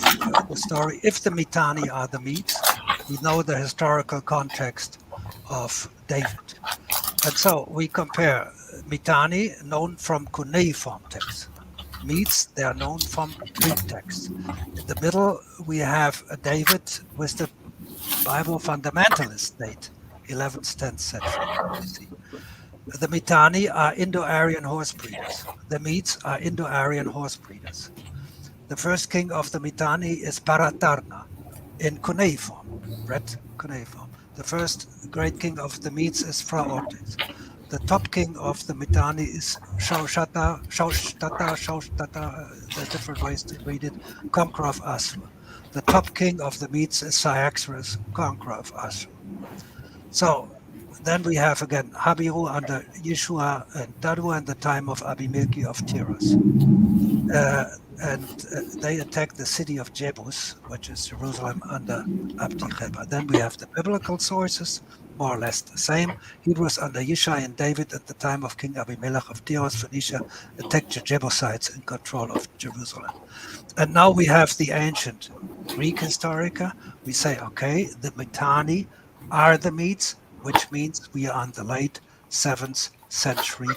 the story. If the Mitanni are the Medes, we know the historical context of David. And so we compare Mitanni, known from cuneiform texts. Medes, they are known from Greek texts. In the middle, we have David with the Bible fundamentalist date, 11th, 10th century. The Mitanni are Indo-Aryan horse breeders. The Medes are Indo-Aryan horse breeders. The first king of the Mitanni is Paratarna in cuneiform, red cuneiform. The first great king of the Medes is Phraortes. The top king of the Mitanni is Shaushtata, there are different ways to read it, conqueror of Assur. The top king of the Medes is Cyaxares, conqueror of Assur. So then we have again Habiru under Yeshua and Daru in the time of Abimelech of Tiras. And they attacked the city of Jebus, which is Jerusalem, under Abdi-Cheba. Then we have the biblical sources, more or less the same. Hebrews under Yishai and David at the time of King Abimelech of Tiras, Phoenicia, attacked the Jebusites in control of Jerusalem. And now we have the ancient Greek historica. We say, okay, the Mitanni are the Medes, which means we are in the late 7th century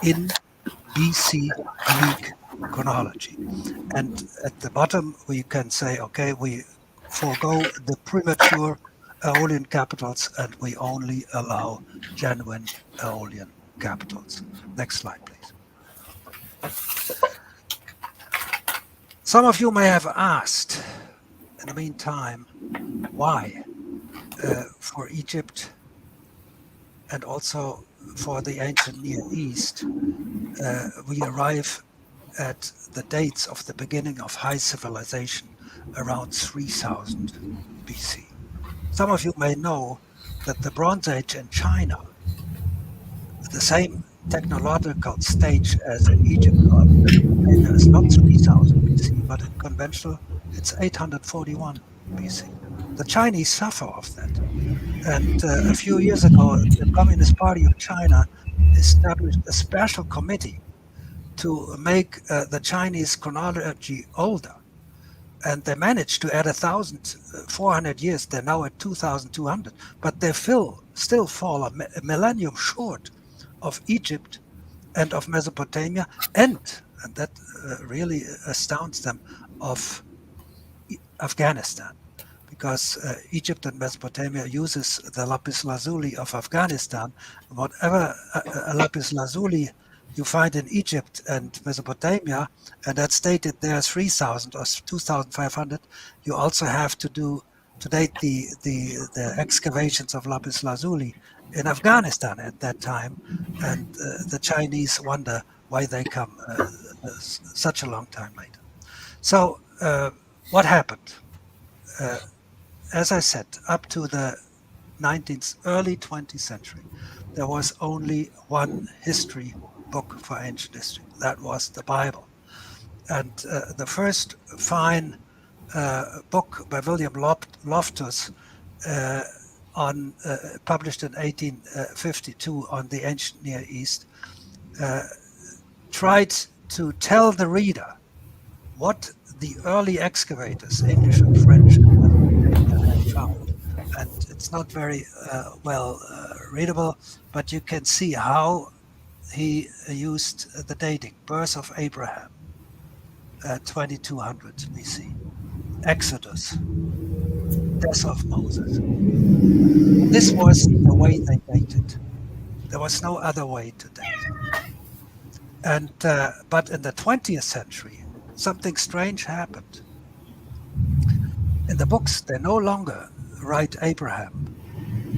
in BC Greek chronology. And at the bottom, we can say, okay, we forego the premature Aeolian capitals and we only allow genuine Aeolian capitals. Next slide, please. Some of you may have asked, in the meantime, why for Egypt and also for the ancient Near East, we arrive at the dates of the beginning of high civilization around 3000 BC. Some of you may know that the Bronze Age in China, the same technological stage as in Egypt or Mesopotamia, is not 3000 BC, but in conventional it's 841 BC. The Chinese suffer of that. And a few years ago, the Communist Party of China established a special committee to make the Chinese chronology older. And they managed to add 1,400 years. They're now at 2,200, but they still fall a millennium short of Egypt and of Mesopotamia, and that really astounds them, of Afghanistan. Because Egypt and Mesopotamia uses the lapis lazuli of Afghanistan. Whatever lapis lazuli you find in Egypt and Mesopotamia, and that's dated there 3,000 or 2,500, you also have to date the excavations of lapis lazuli in Afghanistan at that time, and the Chinese wonder why they come such a long time later. So what happened? As I said, up to the early 20th century, there was only one history book for ancient history. That was the Bible. And the first fine book by William Loftus, published in 1852 on the ancient Near East, tried to tell the reader what the early excavators, English and French, had found. And it's not very well readable, but you can see how he used the dating. Birth of Abraham, 2200 BC. Exodus, death of Moses. This was the way they dated. There was no other way to date. And but in the 20th century, something strange happened. In the books, they no longer write Abraham,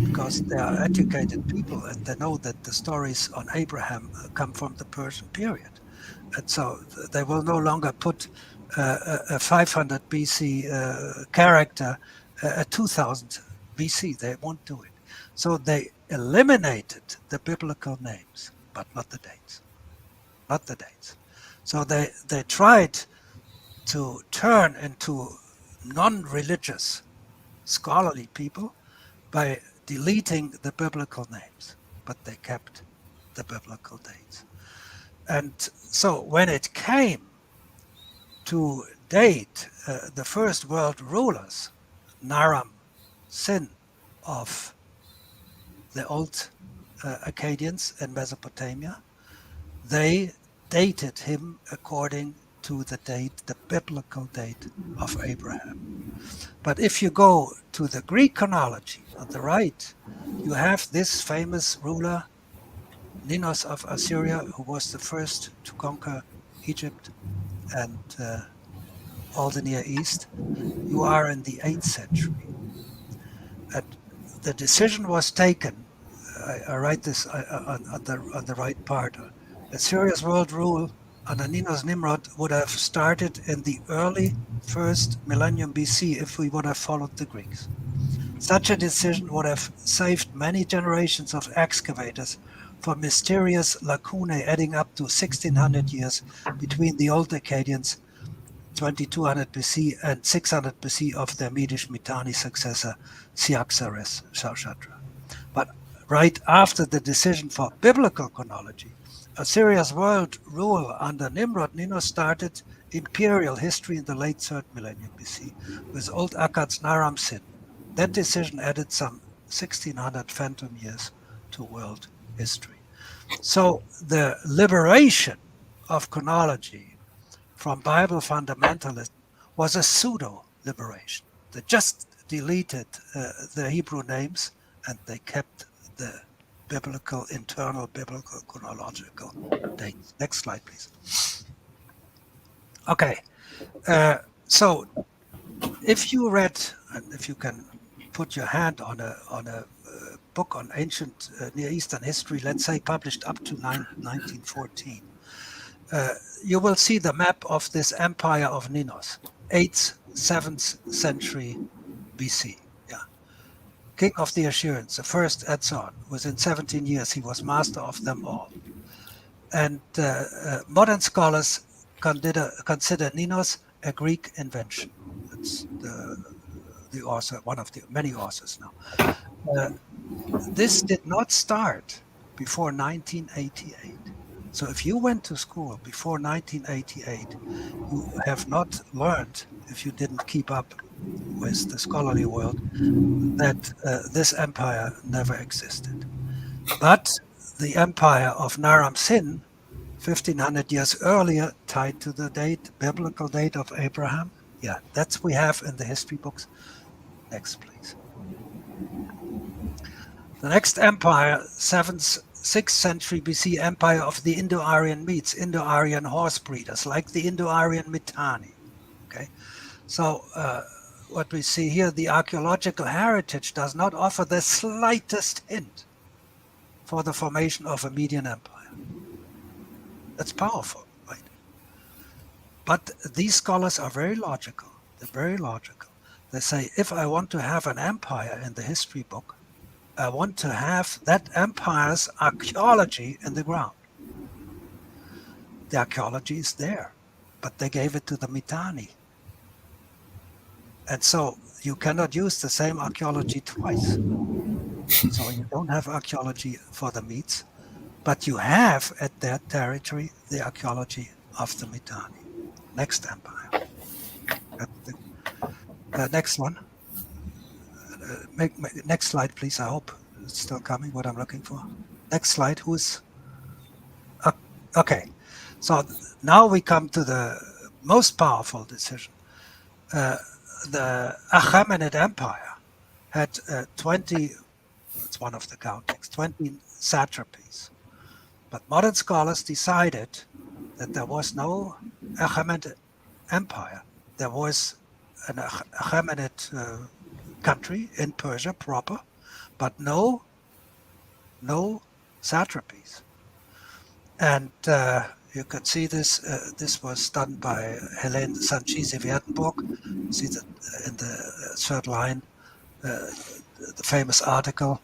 because they are educated people and they know that the stories on Abraham come from the Persian period. And so they will no longer put a 500 BC character at 2000 BC. They won't do it. So they eliminated the biblical names, but not the dates. Not the dates. So they tried to turn into non-religious scholarly people by deleting the biblical names, but they kept the biblical dates. And so when it came to date the first world rulers, Naram Sin of the old Akkadians in Mesopotamia, they dated him according to the date, the biblical date of Abraham. But if you go to the Greek chronology on the right, you have this famous ruler, Ninos of Assyria, who was the first to conquer Egypt and all the Near East. You are in the 8th century. And the decision was taken, I write this on the right part, Assyria's world rule under Ninos Nimrod would have started in the early first millennium BC if we would have followed the Greeks. Such a decision would have saved many generations of excavators from mysterious lacunae adding up to 1600 years between the old Akkadians, 2200 BC, and 600 BC of their Medish-Mitanni successor, Cyaxares Shaushadra. But right after the decision for biblical chronology, Assyria's world rule under Nimrod, Ninos started imperial history in the late 3rd millennium BC with Old Akkad's Naram Sin. That decision added some 1600 phantom years to world history. So the liberation of chronology from Bible fundamentalism was a pseudo-liberation. They just deleted the Hebrew names and they kept the internal biblical chronological dates. Next slide, please. Okay, so if you read, and if you can put your hand on a book on ancient Near Eastern history, let's say published up to 1914, you will see the map of this empire of Ninos, 8th 7th century BC. Yeah, king of the Assyrians, the first and so on. Within 17 years, he was master of them all. And modern scholars consider Ninos a Greek invention. That's the author, one of the many authors now. This did not start before 1988. So if you went to school before 1988, you have not learned, if you didn't keep up with the scholarly world, that this empire never existed. But the empire of Naram Sin, 1500 years earlier, tied to the biblical date of Abraham. Yeah, that's we have in the history books. Next, please. The next empire, 6th century BC, empire of the Indo-Aryan Medes, Indo-Aryan horse breeders, like the Indo-Aryan Mitanni. Okay, so what we see here, the archaeological heritage does not offer the slightest hint for the formation of a Median empire. That's powerful, right? But these scholars are very logical. They're very logical. They say, if I want to have an empire in the history book, I want to have that empire's archaeology in the ground. The archaeology is there, but they gave it to the Mitanni. And so you cannot use the same archaeology twice. So you don't have archaeology for the Medes, but you have at that territory the archaeology of the Mitanni. Next empire. Next one. Next slide, please. I hope it's still coming, what I'm looking for. Next slide. Who's... okay. So now we come to the most powerful decision. The Achaemenid Empire had 20, it's one of the countings, 20 satrapies. But modern scholars decided that there was no Achaemenid Empire. There was an Achaemenid country in Persia proper, but no satrapies. And you could see this. This was done by Helene Sanchisi-Werdenburg. You see that in the third line, the famous article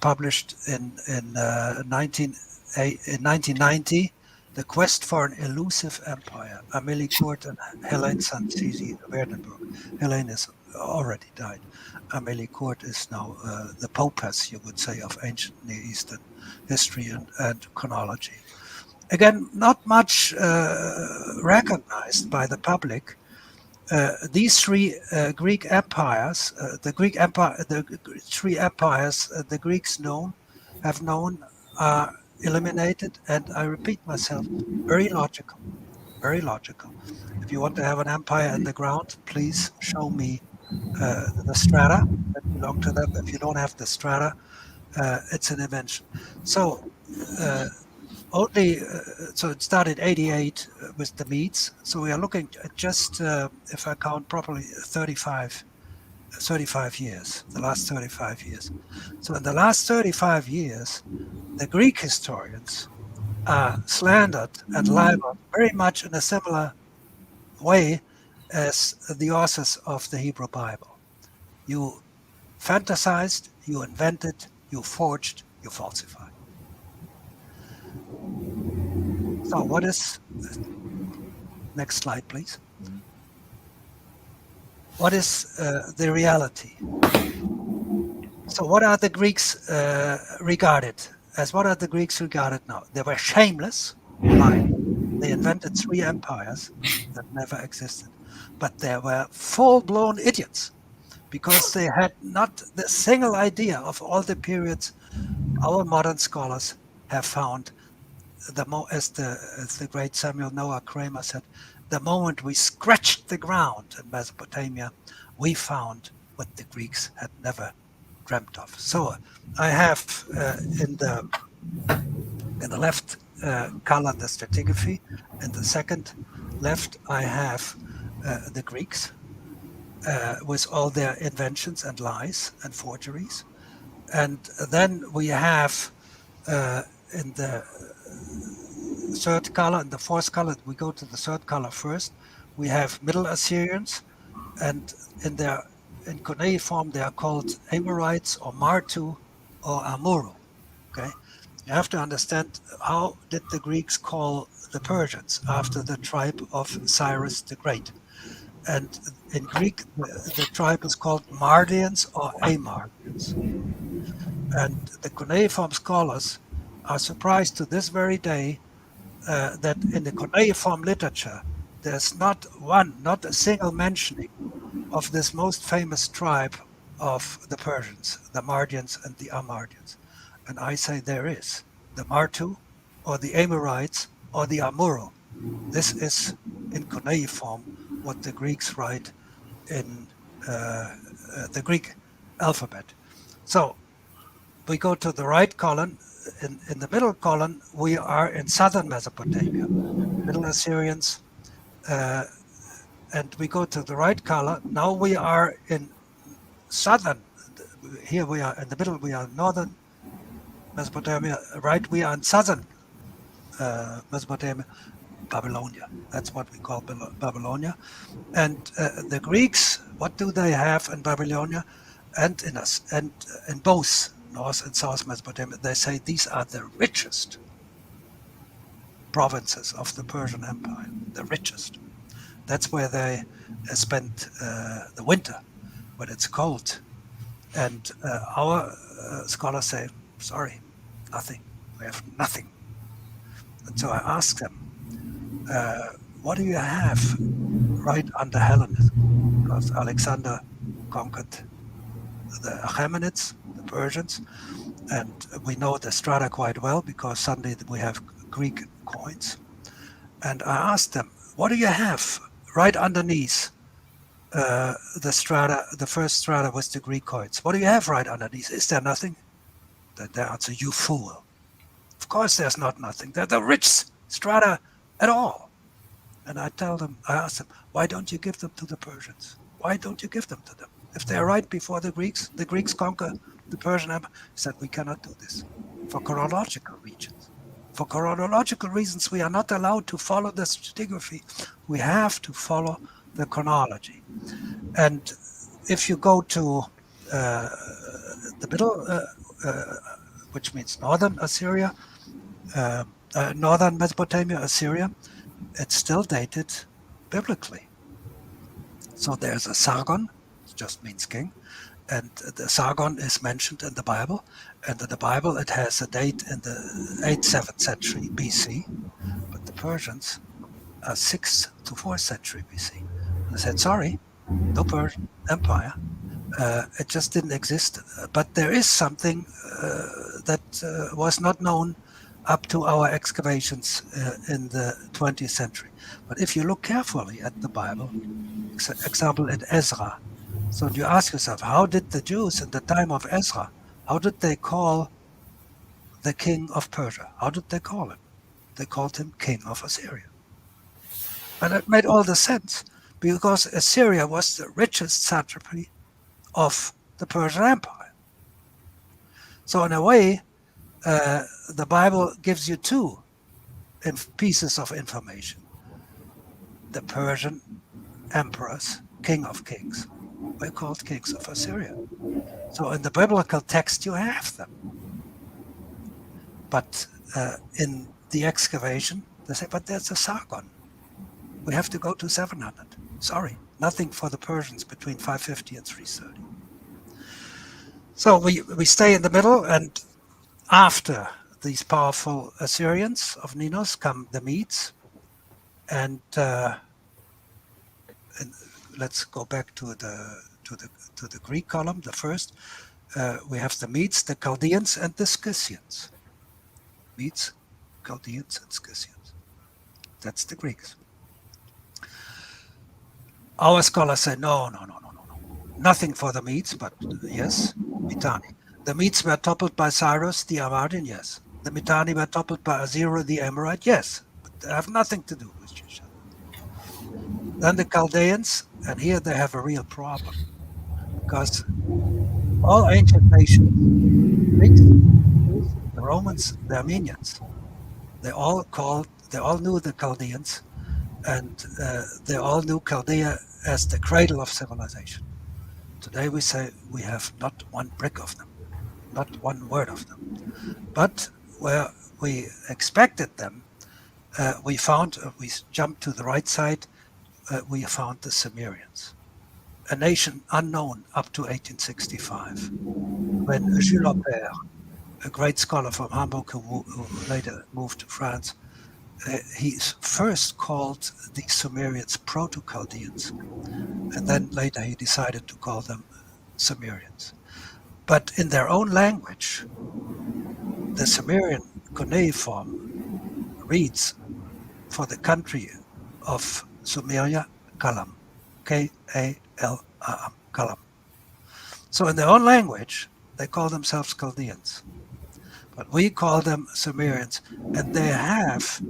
published in 1990, The Quest for an Elusive Empire, Amélie Court and Helene Sanchisi-Werdenburg. Helene is already died. Amélie Court is now the Popess, you would say, of ancient Near Eastern history and chronology. Again, not much recognized by the public. These three Greek empires, the three empires the Greeks have known are eliminated, and I repeat myself, very logical, very logical. If you want to have an empire in the ground, please show me the strata that belong to them. If you don't have the strata, it's an invention. So so it started 88 with the Medes. So we are looking at just, if I count properly, 35 years, the last 35 years. So in the last 35 years, the Greek historians are slandered and libeled very much in a similar way as the authors of the Hebrew Bible. You fantasized, you invented, you forged, you falsified. So what is, next slide, please. What is the reality? So what are the Greeks regarded as? What are the Greeks regarded now? They were shameless, lying. They invented three empires that never existed. But they were full-blown idiots because they had not the single idea of all the periods our modern scholars have found. As the great Samuel Noah Kramer said, the moment we scratched the ground in Mesopotamia, we found what the Greeks had never dreamt of. So I have in the left color the stratigraphy, in the second left I have the Greeks with all their inventions and lies and forgeries, and then we have in the third color and the fourth color, we go to the third color first, we have Middle Assyrians and in cuneiform they are called Amorites or Martu or Amuru. Okay, you have to understand, how did the Greeks call the Persians after the tribe of Cyrus the Great? And in Greek, the tribe is called Mardians or Amardians. And the cuneiform scholars are surprised to this very day that in the cuneiform literature, there's not a single mentioning of this most famous tribe of the Persians, the Mardians and the Amardians. And I say there is. The Martu, or the Amorites, or the Amuru. This is in cuneiform what the Greeks write in the Greek alphabet. So we go to the right column. In the middle column, we are in southern Mesopotamia, Middle Assyrians, and we go to the right column. Now we are in southern. Here we are in the middle. We are northern Mesopotamia. Right, we are in southern Mesopotamia, Babylonia. That's what we call Babylonia. And the Greeks, what do they have in Babylonia and in us, and in both North and South Mesopotamia? They say these are the richest provinces of the Persian Empire, the richest. That's where they spent the winter when it's cold. And our scholars say, sorry, nothing. We have nothing. And so I asked them, what do you have right under Hellenism? Because Alexander conquered the Achaemenids, the Persians, and we know the strata quite well because suddenly we have Greek coins. And I asked them, what do you have right underneath the strata, the first strata was the Greek coins? What do you have right underneath? Is there nothing? They answer, you fool. Of course there's not nothing. They're the rich strata at all. And I ask them, why don't you give them to the Persians? Why don't you give them to them? If they're right before the Greeks conquer the Persian Empire. He said, we cannot do this for chronological reasons. For chronological reasons, we are not allowed to follow the stratigraphy. We have to follow the chronology. And if you go to the middle, which means northern Assyria, northern Mesopotamia, Assyria, it's still dated biblically. So there's a Sargon, it just means king, and the Sargon is mentioned in the Bible, and in the Bible it has a date in the 8th, 7th century BC, but the Persians are 6th to 4th century BC. And I said, sorry, no Persian Empire. It just didn't exist, but there is something that was not known up to our excavations in the 20th century. But if you look carefully at the Bible, example in Ezra, so you ask yourself, how did the Jews in the time of Ezra, how did they call the king of Persia? How did they call him? They called him king of Assyria. And it made all the sense, because Assyria was the richest satrapy of the Persian Empire. So in a way, the Bible gives you two pieces of information. The Persian emperors, king of kings, were called kings of Assyria. So in the biblical text you have them. But in the excavation, they say, but there's a Sargon. We have to go to 700. Sorry, nothing for the Persians between 550 and 330. So we stay in the middle, and after these powerful Assyrians of Ninos come the Medes, and let's go back to the Greek column. The first, we have the Medes, the Chaldeans, and the Scythians. Medes, Chaldeans, and Scythians. That's the Greeks. Our scholars say no. Nothing for the Medes, but yes, Mitanni. The Medes were toppled by Cyrus the Armadian, yes. The Mitanni were toppled by Azira the Amorite, yes. But they have nothing to do with each other. Then the Chaldeans, and here they have a real problem, because all ancient nations, Greeks, the Romans, the Armenians, they all knew the Chaldeans, and they all knew Chaldea as the cradle of civilization. Today we say we have not one brick of them, not one word of them. But where we expected them, we jumped to the right side, we found the Sumerians, a nation unknown up to 1865, when Jules Aubert, a great scholar from Hamburg who later moved to France, he first called the Sumerians Proto-Chaldeans, and then later he decided to call them Sumerians. But in their own language, the Sumerian cuneiform reads for the country of Sumeria, Kalam, K-A-L-A-M, Kalam. So in their own language, they call themselves Chaldeans. But we call them Sumerians, and they have,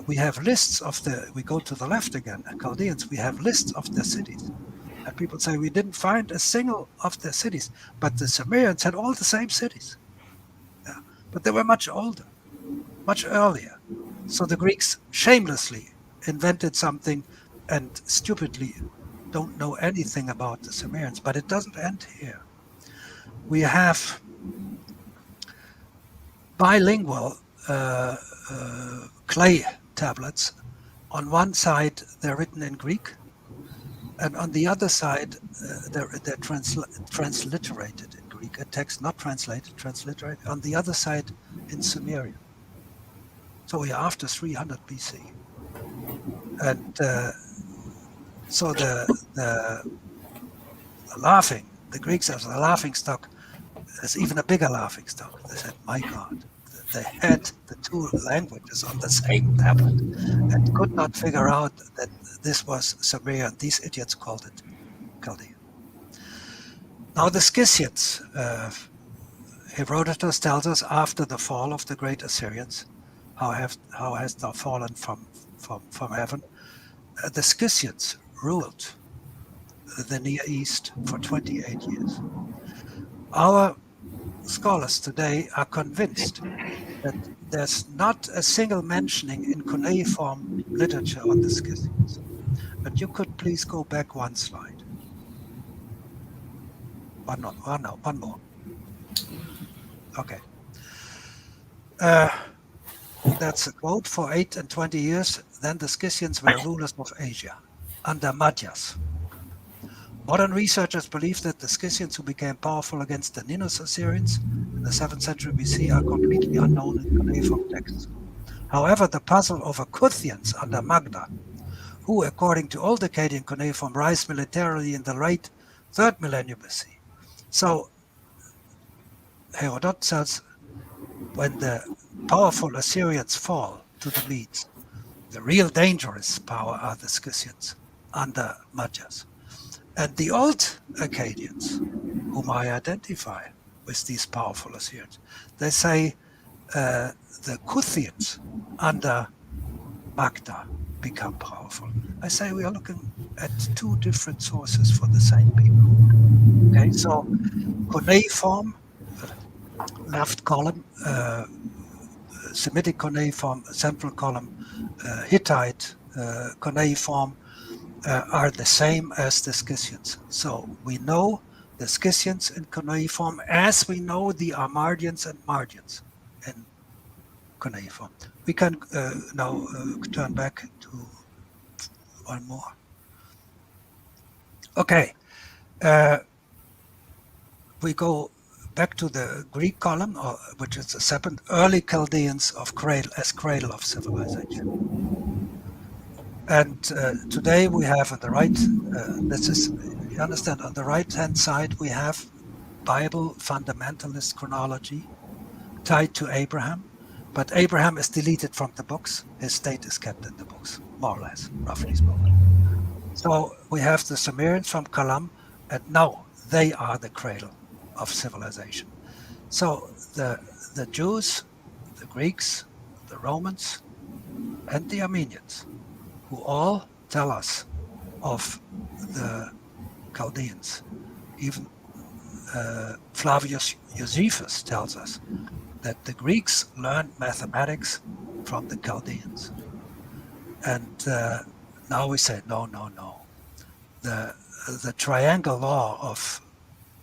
we have lists of we go to the left again, Chaldeans, we have lists of their cities. And people say we didn't find a single of their cities, but the Sumerians had all the same cities. Yeah. But they were much older, much earlier. So the Greeks shamelessly invented something and stupidly don't know anything about the Sumerians, but it doesn't end here. We have bilingual clay tablets. On one side, they're written in Greek, and on the other side, they're transliterated in Greek. A text not translated, transliterated. On the other side, in Sumerian. So we are after 300 BC, and so the Greeks as a laughing stock. There's even a bigger laughing stock. They said, my God, they had the two languages on the same tablet and could not figure out that this was Sumerian. These idiots called it Chaldean. Now the Scythians, Herodotus tells us after the fall of the great Assyrians, how hast thou fallen from heaven? The Scythians ruled the Near East for 28 years. Our scholars today are convinced that there's not a single mentioning in cuneiform literature on the Scythians. But you could please go back one slide. One more. Okay. That's a quote. For 8 and 20 years, then the Scythians were rulers of Asia under Magyars. Modern researchers believe that the Scythians who became powerful against the Ninus Assyrians in the 7th century BC are completely unknown in cuneiform texts. However, the puzzle over Kuthians under Magna, who, according to old Akkadian cuneiform, rise militarily in the late 3rd millennium BC. So, Herodotus says, when the powerful Assyrians fall to the Medes, the real dangerous power are the Scythians under Magyars. And the old Akkadians, whom I identify with these powerful Assyrians, they say the Kuthians under Magda become powerful. I say we are looking at two different sources for the same people. Okay, so cuneiform, left column, Semitic cuneiform, central column, Hittite cuneiform, are the same as the Scythians. So we know the Scythians in cuneiform as we know the Armadians and Mardians in cuneiform. We can now turn back to one more. Okay. We go back to the Greek column, which is the second, early Chaldeans of cradle of civilization. And today we have on the right, you understand, on the right-hand side we have Bible fundamentalist chronology tied to Abraham, but Abraham is deleted from the books. His state is kept in the books, more or less, roughly spoken. So we have the Sumerians from Kalam, and now they are the cradle of civilization. So the Jews, the Greeks, the Romans, and the Armenians, who all tell us of the Chaldeans. Even Flavius Josephus tells us that the Greeks learned mathematics from the Chaldeans. And now we say, no. the triangle law of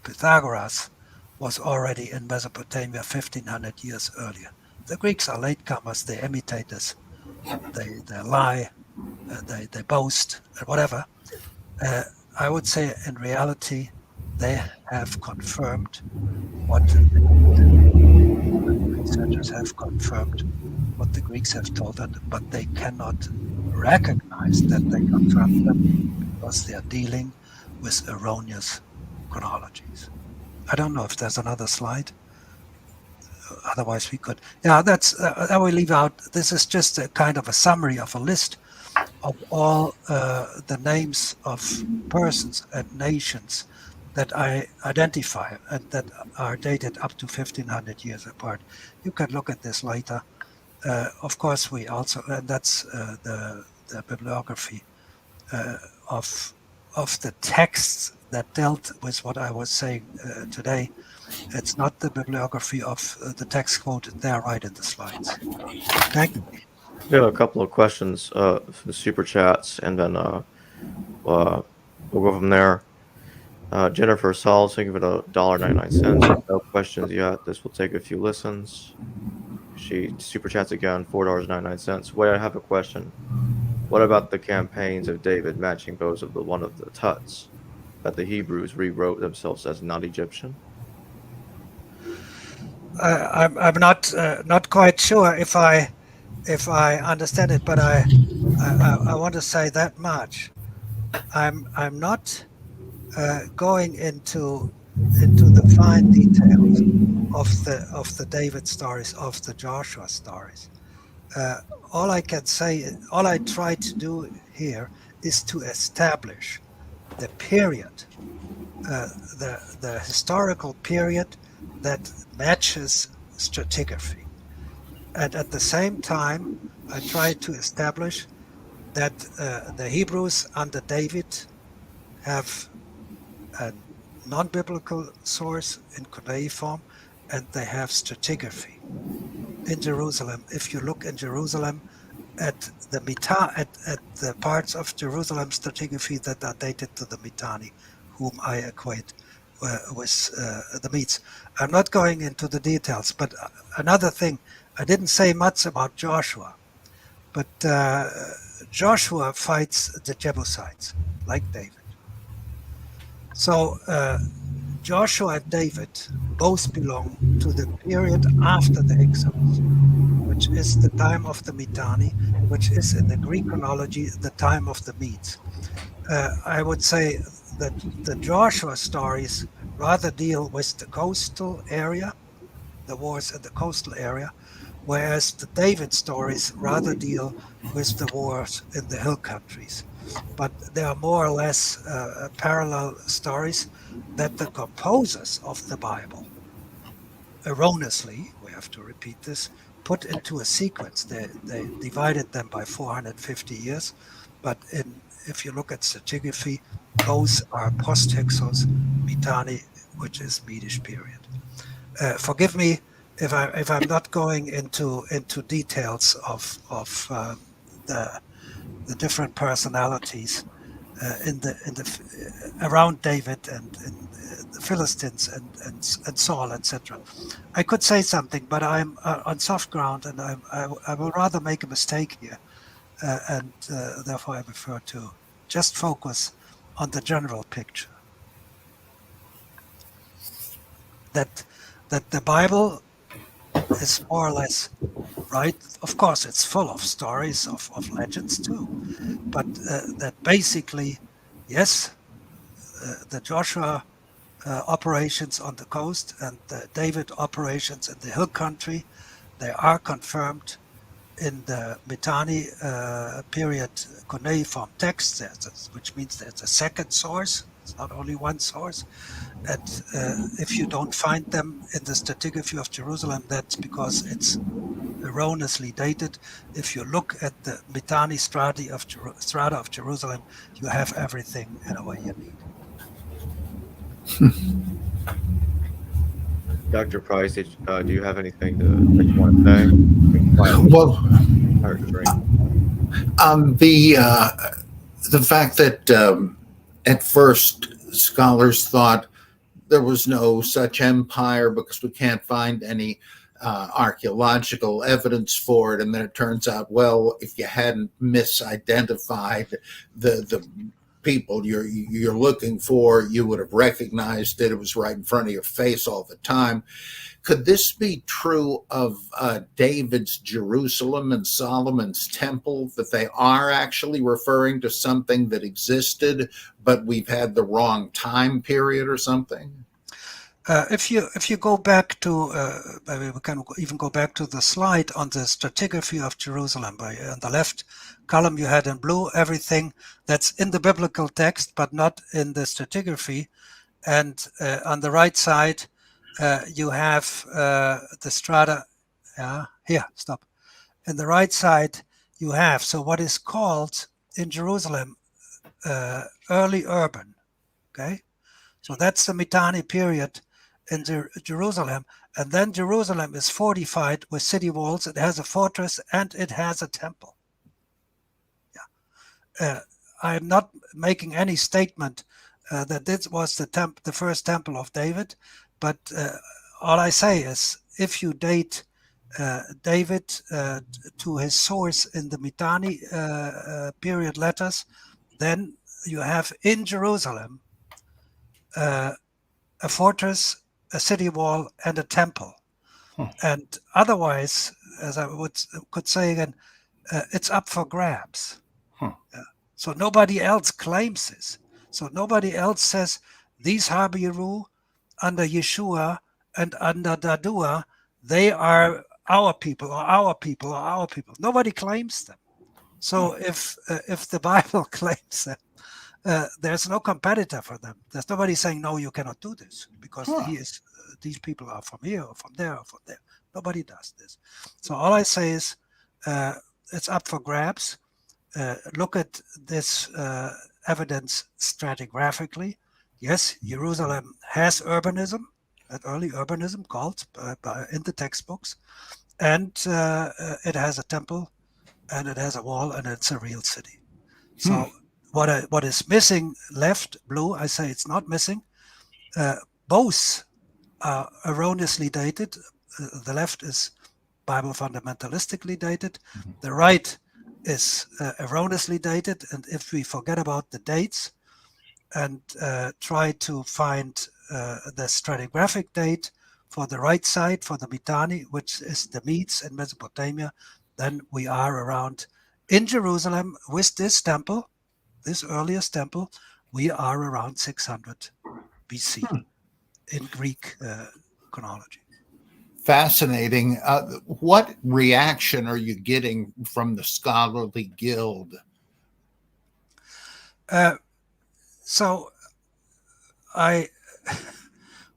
Pythagoras was already in Mesopotamia 1500 years earlier. The Greeks are latecomers. They imitate us. They lie. They boast and whatever. I would say in reality, they have confirmed what researchers have confirmed what the Greeks have told us, but they cannot recognize that they confirmed them because they are dealing with erroneous chronologies. I don't know if there's another slide. Otherwise, we could. Yeah, that we leave out. This is just a kind of a summary of a list of all the names of persons and nations that I identify and that are dated up to 1500 years apart. You can look at this later. Of course, we also, and that's the bibliography of the texts that dealt with what I was saying today. It's not the bibliography of the text quoted there right in the slides. Thank you. We have a couple of questions from the super chats, and then we'll go from there. Jennifer Saul, thank you for the $1.99. No questions yet. This will take a few listens. She super chats again, $4.99. Wait, I have a question. What about the campaigns of David matching those of one of the Tuts that the Hebrews rewrote themselves as not Egyptian? I'm not quite sure if I understand it, but I want to say that much. I'm not going into the fine details of the David stories, of the Joshua stories. All I can say, all I try to do here is to establish the period, the historical period that matches stratigraphy. And at the same time, I try to establish that the Hebrews under David have a non-biblical source in cuneiform, and they have stratigraphy in Jerusalem. If you look in Jerusalem at the parts of Jerusalem stratigraphy that are dated to the Mitanni, whom I equate with the Medes. I'm not going into the details, but another thing, I didn't say much about Joshua, but Joshua fights the Jebusites like David. So Joshua and David both belong to the period after the Hixos, which is the time of the Mitanni, which is in the Greek chronology the time of the Medes. I would say that the Joshua stories rather deal with the coastal area, the wars in the coastal area, whereas the David stories rather deal with the wars in the hill countries. But they are more or less parallel stories that the composers of the Bible, erroneously, we have to repeat this, put into a sequence. They divided them by 450 years, but if you look at stratigraphy, those are post-Hixos, Mitanni, which is Medish period. Forgive me if I'm not going into details of the different personalities in the around David and the Philistines and Saul, etc. I could say something, but I'm on soft ground, and I will rather make a mistake here, and therefore I prefer to just focus on the general picture. That the Bible is more or less right. Of course, it's full of stories of legends too, but that basically, yes, the Joshua operations on the coast and the David operations in the hill country, they are confirmed in the Mitanni period cuneiform text, which means there's a second source. It's not only one source. And if you don't find them in the stratigraphy of Jerusalem, that's because it's erroneously dated. If you look at the Mitanni strata of Jerusalem, you have everything in a way you need. Dr. Price, do you have anything that you want to say? Well, the fact that at first, scholars thought there was no such empire because we can't find any archaeological evidence for it. And then it turns out, well, if you hadn't misidentified the people you're looking for, you would have recognized it. It was right in front of your face all the time. Could this be true of David's Jerusalem and Solomon's temple, that they are actually referring to something that existed, but we've had the wrong time period or something? If you go back to, we can even go back to the slide on the stratigraphy of Jerusalem. On the left column, you had in blue everything that's in the biblical text, but not in the stratigraphy. And on the right side, you have the strata. Here, stop. In the right side, you have what is called in Jerusalem early urban. Okay, so that's the Mitanni period in Jerusalem, and then Jerusalem is fortified with city walls. It has a fortress and it has a temple. I am not making any statement that this was the first temple of David, but all I say is, if you date David to his source in the Mitanni period letters, then you have in Jerusalem a fortress, a city wall, and a temple. And otherwise, as I could say again, it's up for grabs. So nobody else claims this. So nobody else says these Habiru under Yeshua and under Dadua, they are our people or our people or our people. Nobody claims them. So if the Bible claims them, there's no competitor for them. There's nobody saying, no, you cannot do this because these people are from here or from there or from there. Nobody does this. So all I say is it's up for grabs. Look at this evidence stratigraphically. Yes, Jerusalem has urbanism, that early urbanism called in the textbooks, and it has a temple, and it has a wall, and it's a real city. So what is missing, left, blue, I say it's not missing. Both are erroneously dated. The left is Bible fundamentalistically dated. The right is erroneously dated. And if we forget about the dates and try to find the stratigraphic date for the right side, for the Mitanni, which is the Medes in Mesopotamia, then we are around in Jerusalem with this temple, this earliest temple, we are around 600 BC in Greek chronology. Fascinating. What reaction are you getting from the scholarly guild? So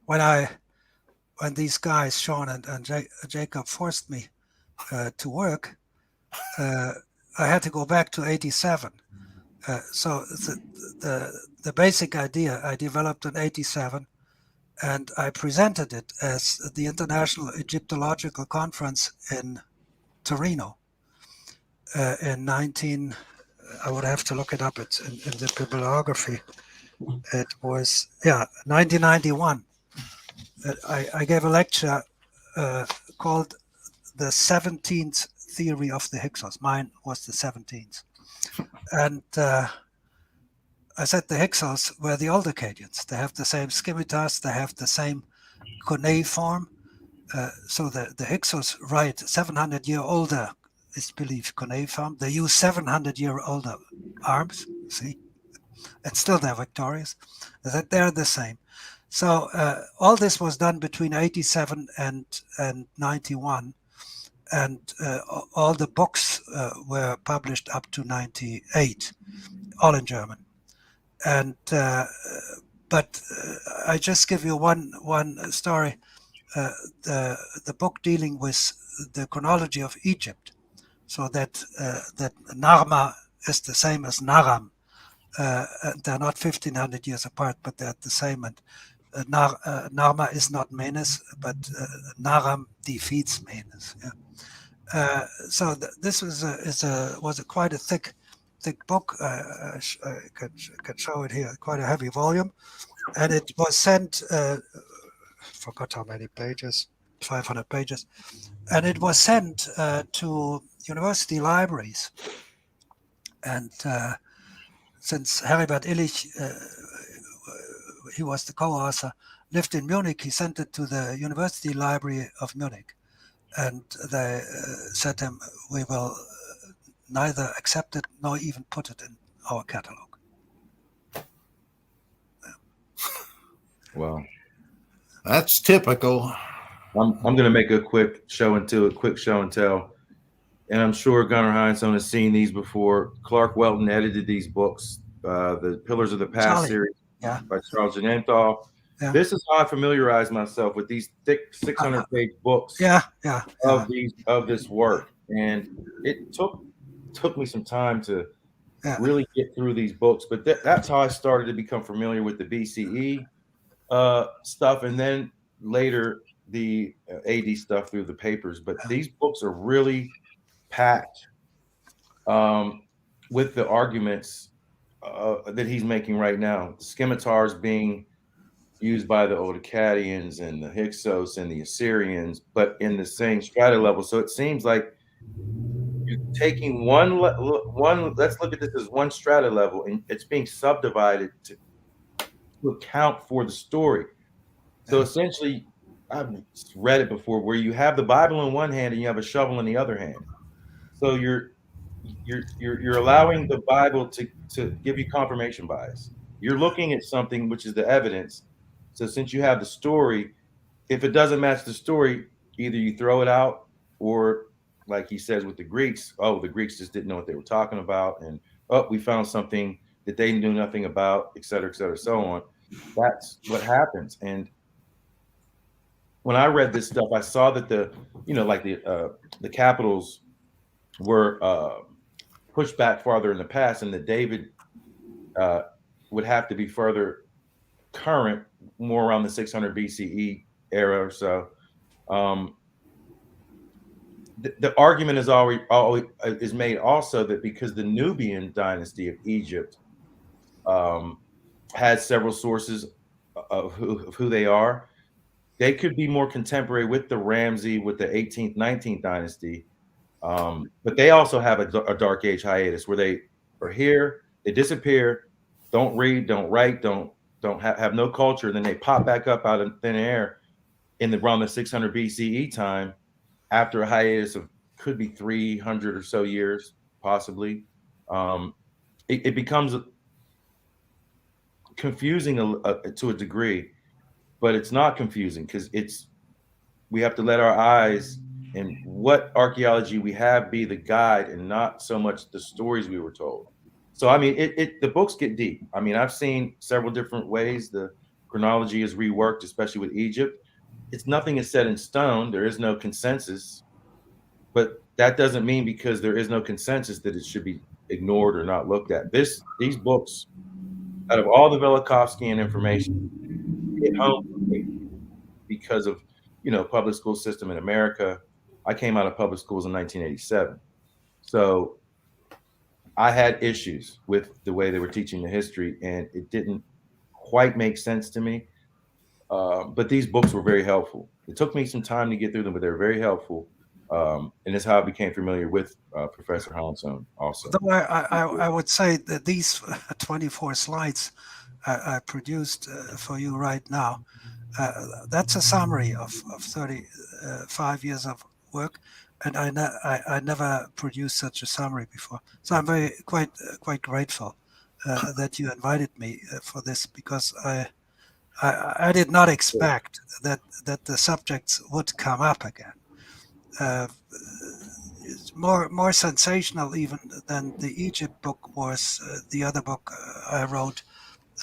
when these guys, Sean and Jacob, forced me to work, I had to go back to 87. So the basic idea I developed in 87, and I presented it as the International Egyptological Conference in Torino in 19. I would have to look it up. It's in the bibliography. It was 1991. I gave a lecture called the 17th Theory of the Hixos. Mine was the 17th. And I said the Hixos were the old Acadians. They have the same scimitas. They have the same cuneiform. So the Hixos write 700-year older, is believed, cuneiform. They use 700-year older arms, see? And still they're victorious. They're the same. So all this was done between 87 and 91. And all the books were published up to 98, all in German. And but I just give you one story. The book dealing with the chronology of Egypt, so that Narma is the same as Naram. They're not 1500 years apart, but they're the same. And Narma is not Menes, but Naram defeats Menes. Yeah. So this was quite a thick thick book. I could show it here. Quite a heavy volume, and it was sent. Forgot how many pages. 500 pages, and it was sent to university libraries. And since Heribert Illich, he was the co-author, lived in Munich, he sent it to the University Library of Munich. And they said to him, we will neither accept it nor even put it in our catalog. Wow. That's typical. I'm going to make a quick show and tell. And I'm sure Gunnar Heinsohn has seen these before. Clark Welton edited these books, the Pillars of the Past series by Charles Jenenthal. Yeah. This is how I familiarized myself with these thick 600-page books of this work. And it took me some time to really get through these books. But that's how I started to become familiar with the BCE stuff. And then later, the AD stuff through the papers. But these books are really packed with the arguments that he's making right now. Scimitars being used by the old Chaldeans and the Hixos and the Assyrians, but in the same strata level. So it seems like you're taking one. Let's look at this as one strata level, and it's being subdivided to account for the story. So essentially, I've read it before, where you have the Bible in one hand and you have a shovel in the other hand. So you're allowing the Bible to give you confirmation bias. You're looking at something which is the evidence. So since you have the story, if it doesn't match the story, either you throw it out, or like he says with the Greeks, the Greeks just didn't know what they were talking about, and we found something that they knew nothing about, et cetera, so on. That's what happens. And when I read this stuff, I saw that the capitals were pushed back farther in the past, and that David would have to be further current, more around the 600 BCE era or so. The argument is always is made also that because the Nubian dynasty of Egypt has several sources of who they are, they could be more contemporary with the Ramsey, with the 18th, 19th dynasty. But they also have a dark age hiatus where they are here, they disappear, don't read, don't write, don't have no culture, and then they pop back up out of thin air in around the 600 BCE time, after a hiatus of could be 300 or so years, possibly. It becomes confusing to a degree, but it's not confusing because we have to let our eyes and what archaeology we have be the guide, and not so much the stories we were told. So, I mean, the books get deep. I mean, I've seen several different ways the chronology is reworked, especially with Egypt. Nothing is set in stone. There is no consensus, but that doesn't mean because there is no consensus that it should be ignored or not looked at. These books, out of all the Velikovskian information, hit home for me because of, public school system in America. I came out of public schools in 1987. So I had issues with the way they were teaching the history, and it didn't quite make sense to me. But these books were very helpful. It took me some time to get through them, but they were very helpful. And that's how I became familiar with Professor Heinsohn also. Though I would say that these 24 slides I produced for you right now, that's a summary of 35 years of work, and I never produced such a summary before. So I'm quite grateful that you invited me for this, because I did not expect that the subjects would come up again. It's more sensational even than the Egypt book was the other book I wrote.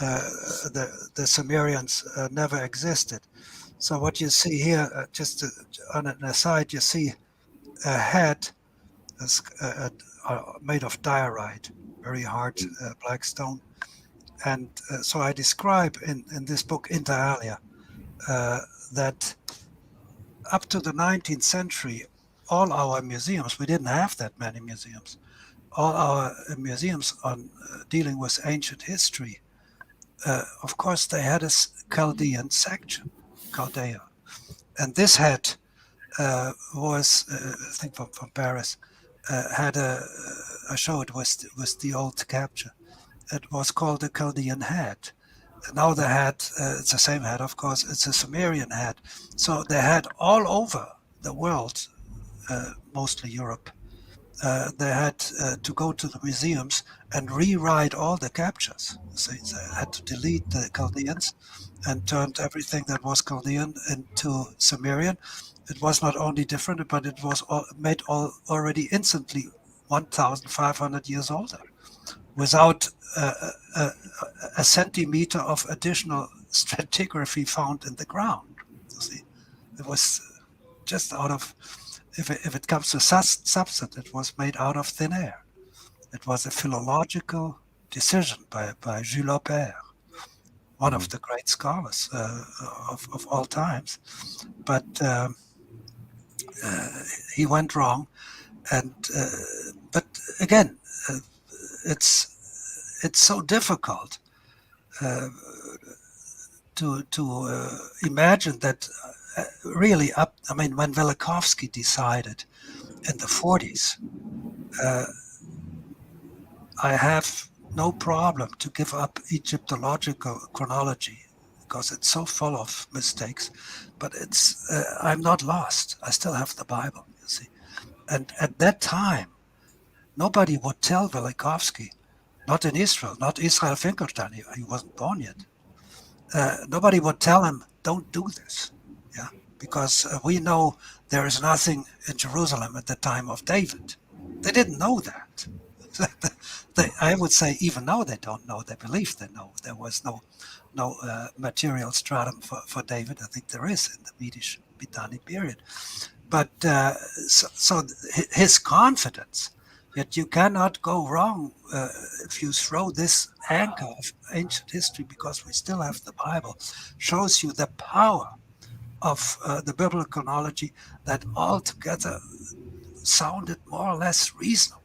The Sumerians never existed. So what you see here, just on an aside, you see a head made of diorite, very hard black stone. And so I describe in this book, Inter alia, that up to the 19th century, all our museums, we didn't have that many museums, all our museums on dealing with ancient history, of course, they had a Chaldean section, Chaldea, and this had was I think from Paris, had a show. It was the old capture. It was called the Chaldean head. Now the head, it's the same head, of course. It's a Sumerian head. So they had all over the world, mostly Europe. They had to go to the museums and rewrite all the captures. So they had to delete the Chaldeans and turned everything that was Chaldean into Sumerian. It was not only different, but it was made already instantly 1,500 years older, without a centimeter of additional stratigraphy found in the ground. You see, it was just out of, if it comes to substance, it was made out of thin air. It was a philological decision by Jules Aubert, one of the great scholars of all times. But he went wrong, and but again, it's so difficult to imagine that really when Velikovsky decided in the 40s, I have no problem to give up Egyptological chronology because it's so full of mistakes, but it's I'm not lost. I still have the Bible, you see. And at that time, nobody would tell Velikovsky, not in Israel, not Israel Finkelstein, he wasn't born yet. Nobody would tell him, don't do this, yeah, because we know there is nothing in Jerusalem at the time of David. They didn't know that. I would say even now they don't know. They believe they know. There was no material stratum for David. I think there is in the Medish Mitanni period. But so his confidence that you cannot go wrong if you throw this anchor of ancient history, because we still have the Bible, shows you the power of the biblical chronology that altogether sounded more or less reasonable.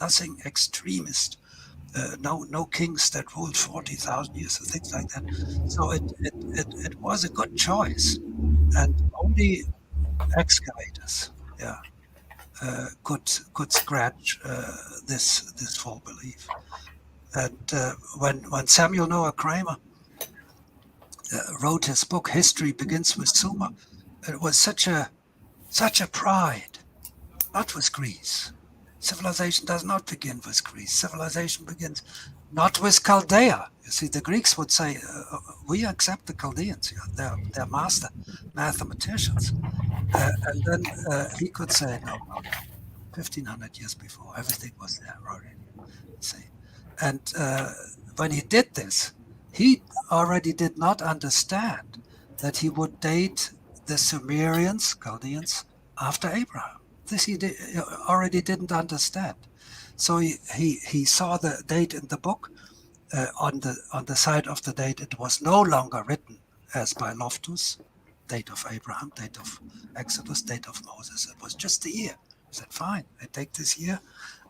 Nothing extremist, no kings that ruled 40,000 years or things like that. So it was a good choice, and only excavators, yeah, could scratch this full belief. And when Samuel Noah Kramer wrote his book "History Begins with Sumer," it was such a pride, not with Greece. Civilization does not begin with Greece. Civilization begins not with Chaldea. You see, the Greeks would say, we accept the Chaldeans. Yeah, they're master mathematicians. And then he could say, no, 1,500 years before, everything was there already. See? And when he did this, he already did not understand that he would date the Sumerians, Chaldeans, after Abraham. This he already didn't understand. So he saw the date in the book. On the side of the date, it was no longer written as by Loftus, date of Abraham, date of Exodus, date of Moses. It was just the year. He said, fine, I take this year,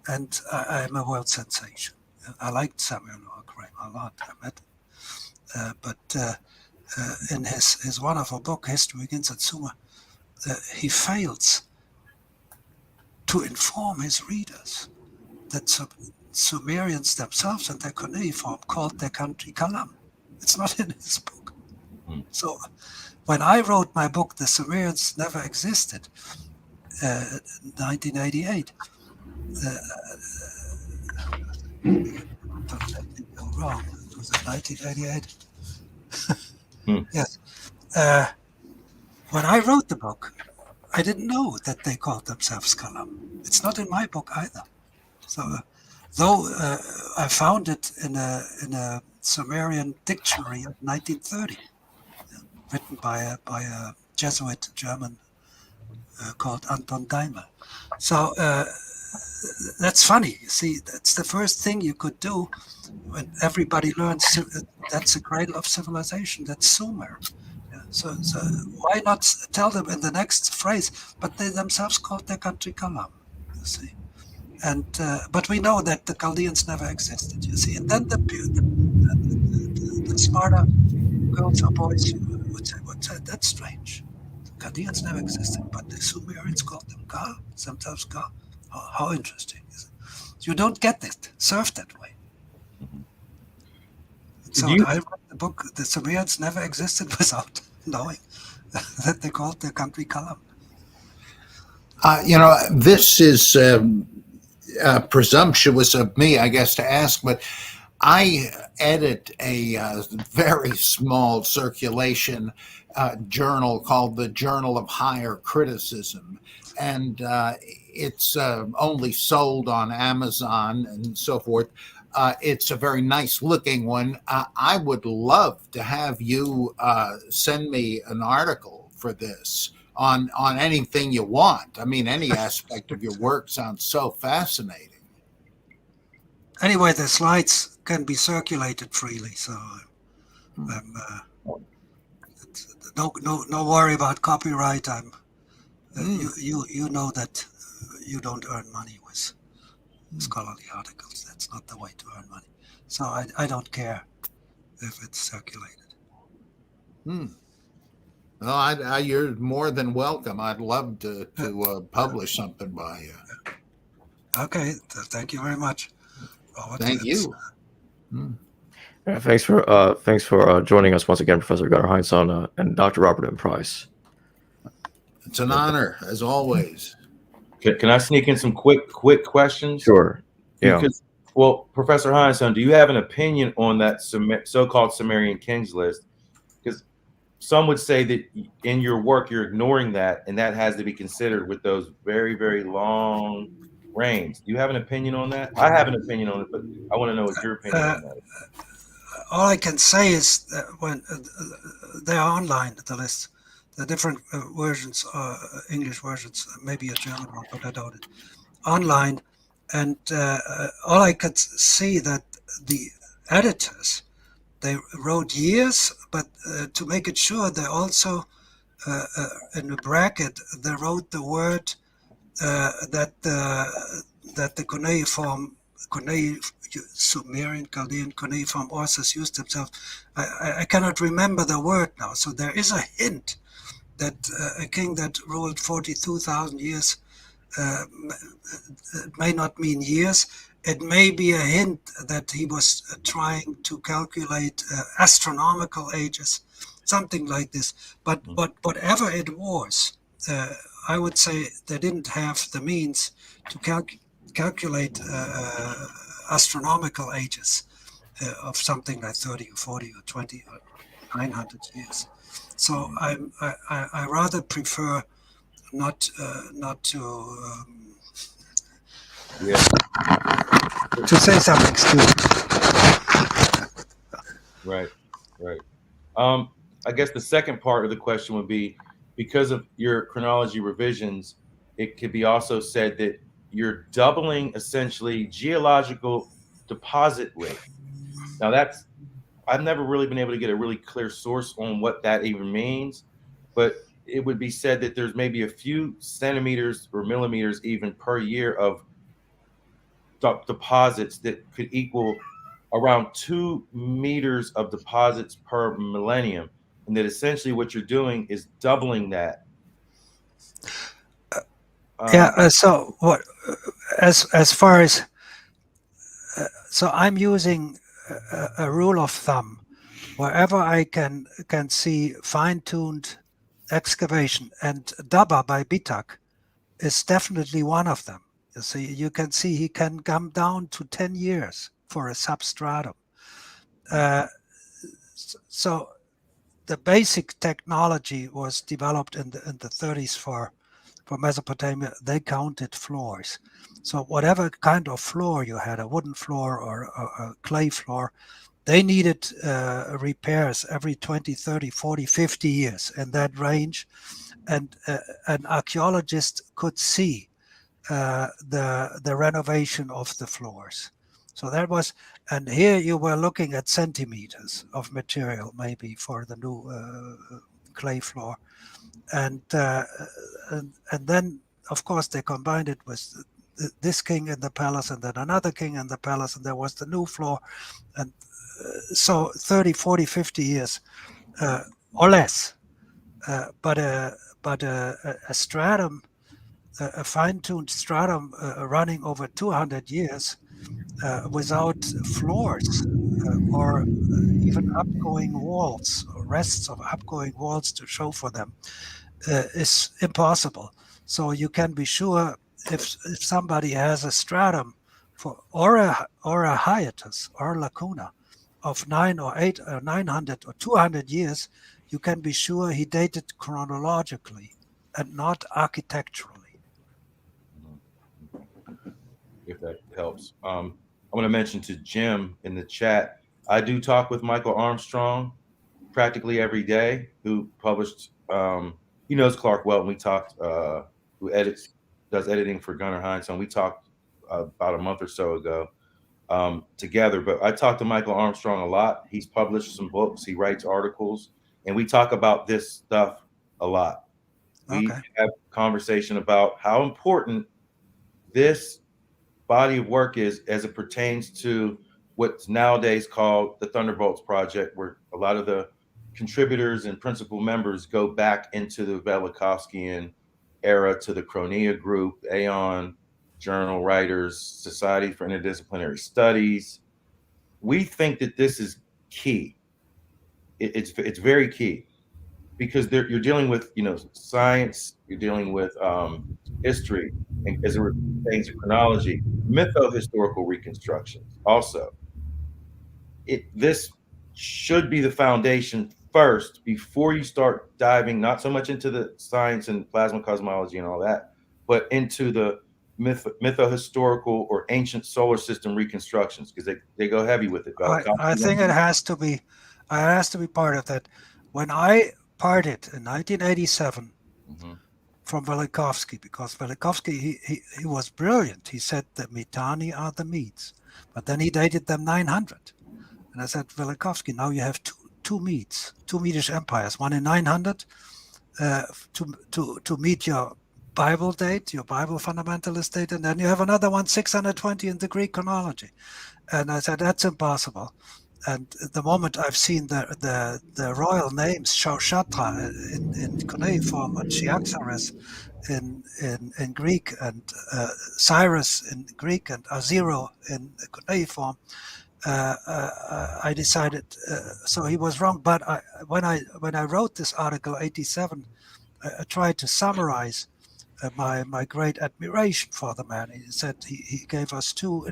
and I'm a world sensation. I liked Samuel Noah Kramer a lot. I met him. But in his wonderful book, History Begins at Sumer, he fails to inform his readers that Sumerians themselves and their cuneiform called their country Kalam. It's not in his book. So when I wrote my book, The Sumerians Never Existed, 1988, don't let me go wrong. Was it 1988? Yes. When I wrote the book, I didn't know that they called themselves Kalam. It's not in my book either. So, though I found it in a Sumerian dictionary of 1930, written by a Jesuit German called Anton Daimler. So that's funny. You see, that's the first thing you could do when everybody learns that's the cradle of civilization. That's Sumer. So why not tell them in the next phrase? But they themselves called their country Kalam. You see, And but we know that the Chaldeans never existed, you see. And then the smarter girls or boys would say, that's strange. The Chaldeans never existed, but the Sumerians called them Ka, sometimes Ka. How interesting is it? You don't get it served that way. So I read the book, The Sumerians Never Existed, without knowing that they called their country Kalam. This is presumptuous of me, I guess, to ask, but I edit a very small circulation journal called the Journal of Higher Criticism. And it's only sold on Amazon and so forth. It's a very nice looking one. I would love to have you send me an article for this on anything you want. I mean, any aspect of your work sounds so fascinating. Anyway, the slides can be circulated freely, so no worry about copyright. You know that you don't earn money with scholarly articles. That's not the way to earn money. So I don't care if it's circulated. Well, you're more than welcome. I'd love to publish something by you. Okay, thank you very much. Thank you. Yeah, thanks for joining us once again, Professor Gunnar Heinsohn and Dr. Robert M. Price. It's an honor, as always. Can I sneak in some quick questions? Sure. Yeah. Because, well, Professor Heinsohn, do you have an opinion on that so-called Sumerian kings list? Because some would say that in your work you're ignoring that, and that has to be considered with those very, very long reigns. Do you have an opinion on that? I have an opinion on it, but I want to know what your opinion on that is. All I can say is that when they are online, the list, the different versions, English versions, maybe a German one, but I doubt it, online. And all I could see that the editors, they wrote years, but to make it sure, they also, in a bracket, they wrote the word that the cuneiform, Sumerian, Chaldean, cuneiform authors used themselves. I cannot remember the word now. So there is a hint that a king that ruled 42,000 years may not mean years. It may be a hint that he was trying to calculate astronomical ages, something like this. But whatever it was, I would say they didn't have the means to calculate astronomical ages of something like 30 or 40 or 20 or 900 years. So I rather prefer not to to say something stupid. Right. I guess the second part of the question would be, because of your chronology revisions, it could be also said that you're doubling essentially geological deposit rate. Now I've never really been able to get a really clear source on what that even means, but it would be said that there's maybe a few centimeters or millimeters even per year of deposits that could equal around 2 meters of deposits per millennium, and that essentially what you're doing is doubling that. So what? As far as so, I'm using a rule of thumb. Wherever I can see fine-tuned excavation, and Daba by Bitak is definitely one of them. You see, you can see he can come down to 10 years for a substratum. So the basic technology was developed in the 30s for Mesopotamia. They counted floors. So whatever kind of floor you had, a wooden floor or a clay floor, they needed repairs every 20, 30, 40, 50 years in that range. And an archaeologist could see the renovation of the floors. So that was, and here you were looking at centimeters of material maybe for the new clay floor. And then, of course, they combined it with this king in the palace, and then another king in the palace, and there was the new floor, and so 30, 40, 50 years or less. But a stratum, a fine-tuned stratum running over 200 years without floors or even upgoing walls, or rests of upgoing walls to show for them, is impossible. So you can be sure if somebody has a stratum or a hiatus or lacuna of 9 or 8 or 900 or 200 years, you can be sure he dated chronologically and not architecturally. If that helps. I want to mention to Jim in the chat, I do talk with Michael Armstrong practically every day, who published, he knows Clark well, and we talked, who does editing for Gunnar Heinsohn. We talked about a month or so ago together, but I talk to Michael Armstrong a lot. He's published some books, he writes articles, and we talk about this stuff a lot. We have conversation about how important this body of work is as it pertains to what's nowadays called the Thunderbolts Project, where a lot of the contributors and principal members go back into the Velikovskian era, to the Chronia group, Aeon, journal writers, Society for Interdisciplinary Studies. We think that this is key. It's very key, because you're dealing with, science, you're dealing with history, and as it pertains to chronology, mytho-historical reconstructions. Also, this should be the foundation first before you start diving not so much into the science and plasma cosmology and all that, but into the mytho-historical or ancient solar system reconstructions, because they go heavy with it. I think it has to be part of that. When I parted in 1987 from Velikovsky, because Velikovsky, he was brilliant. He said the Mitanni are the Medes, but then he dated them 900. And I said, Velikovsky, now you have two Medes, two Medish empires, one in 900 to meet your Bible date, your Bible fundamentalist date, and then you have another one, 620 in the Greek chronology. And I said, that's impossible. And the moment I've seen the royal names, Shaushatra in cuneiform, and Chiaxares in Greek, and Cyrus in Greek, and Azero in cuneiform, I decided. So he was wrong. But when I wrote this article, 87, I tried to summarize my great admiration for the man. He said he gave us two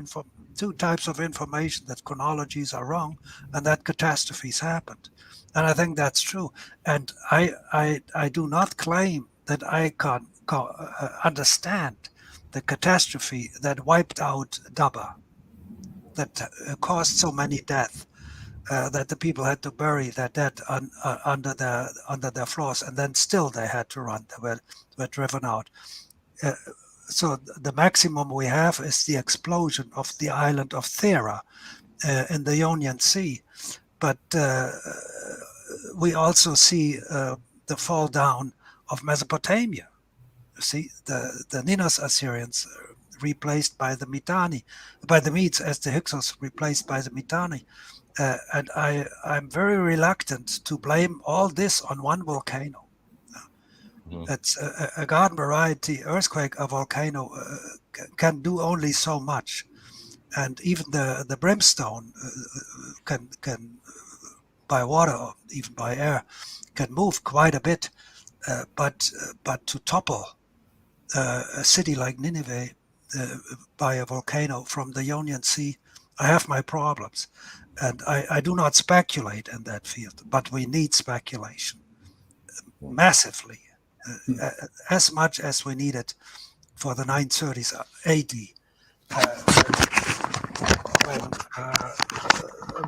types of information: that chronologies are wrong and that catastrophes happened. And I think that's true. And I do not claim that I can understand the catastrophe that wiped out Daba, that caused so many deaths, that the people had to bury their dead under their floors, and then still they had to run. They were driven out. So the maximum we have is the explosion of the island of Thera in the Ionian Sea. But we also see the fall down of Mesopotamia. You see, the Ninos Assyrians replaced by the Mitanni, by the Medes, as the Hixos replaced by the Mitanni. And I'm very reluctant to blame all this on one volcano. It's a garden variety earthquake. A volcano can do only so much, and even the brimstone can by water or even by air can move quite a bit. But to topple a city like Nineveh by a volcano from the Ionian Sea, I have my problems, and I do not speculate in that field. But we need speculation massively. As much as we needed for the 930s AD, when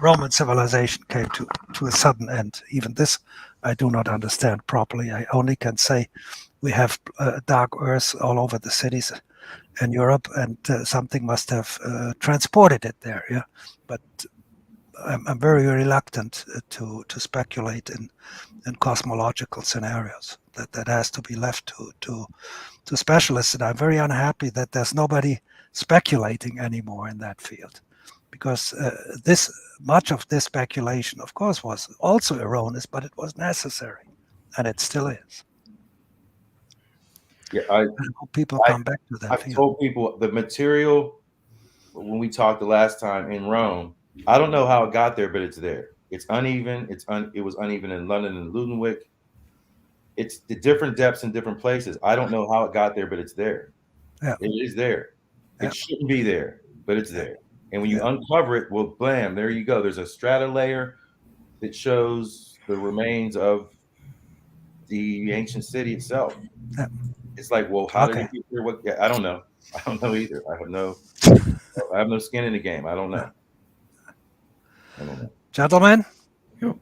Roman civilization came to a sudden end. Even this I do not understand properly. I only can say we have dark earth all over the cities in Europe, and something must have transported it there. Yeah, but I'm very reluctant to speculate in cosmological scenarios. that has to be left to specialists. And I'm very unhappy that there's nobody speculating anymore in that field, because this much of this speculation, of course, was also erroneous, but it was necessary, and it still is. Yeah, I hope people come back to that I've field. told people the material, when we talked the last time in Rome, I don't know how it got there, but it's there. It's uneven. It was uneven in London and Ludenwick. It's the different depths in different places. I don't know how it got there, but it's there. Yeah. It is there. Yeah. It shouldn't be there, but it's there. And when you uncover it, well, blam, there you go. There's a strata layer that shows the remains of the ancient city itself. Yeah. It's like, well, how did it get there? What? Yeah, I don't know. I don't know either. I have no skin in the game. I don't know. Gentlemen. Yep.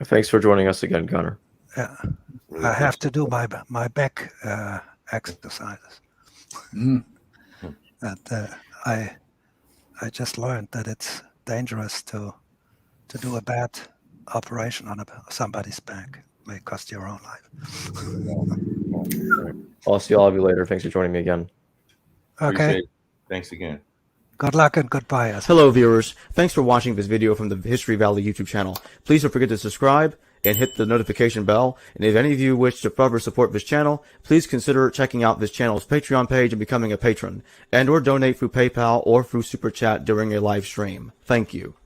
Thanks for joining us again, Gunnar. Yeah, I have to do my back exercises. And I just learned that it's dangerous to do a bad operation on somebody's back. It may cost your own life. I'll see all of you later. Thanks for joining me again. Okay. Thanks again. Good luck and goodbye. Hello, viewers. Thanks for watching this video from the History Valley YouTube channel. Please don't forget to subscribe and hit the notification bell. And if any of you wish to further support this channel, please consider checking out this channel's Patreon page and becoming a patron, and or donate through PayPal or through Super Chat during a live stream. Thank you.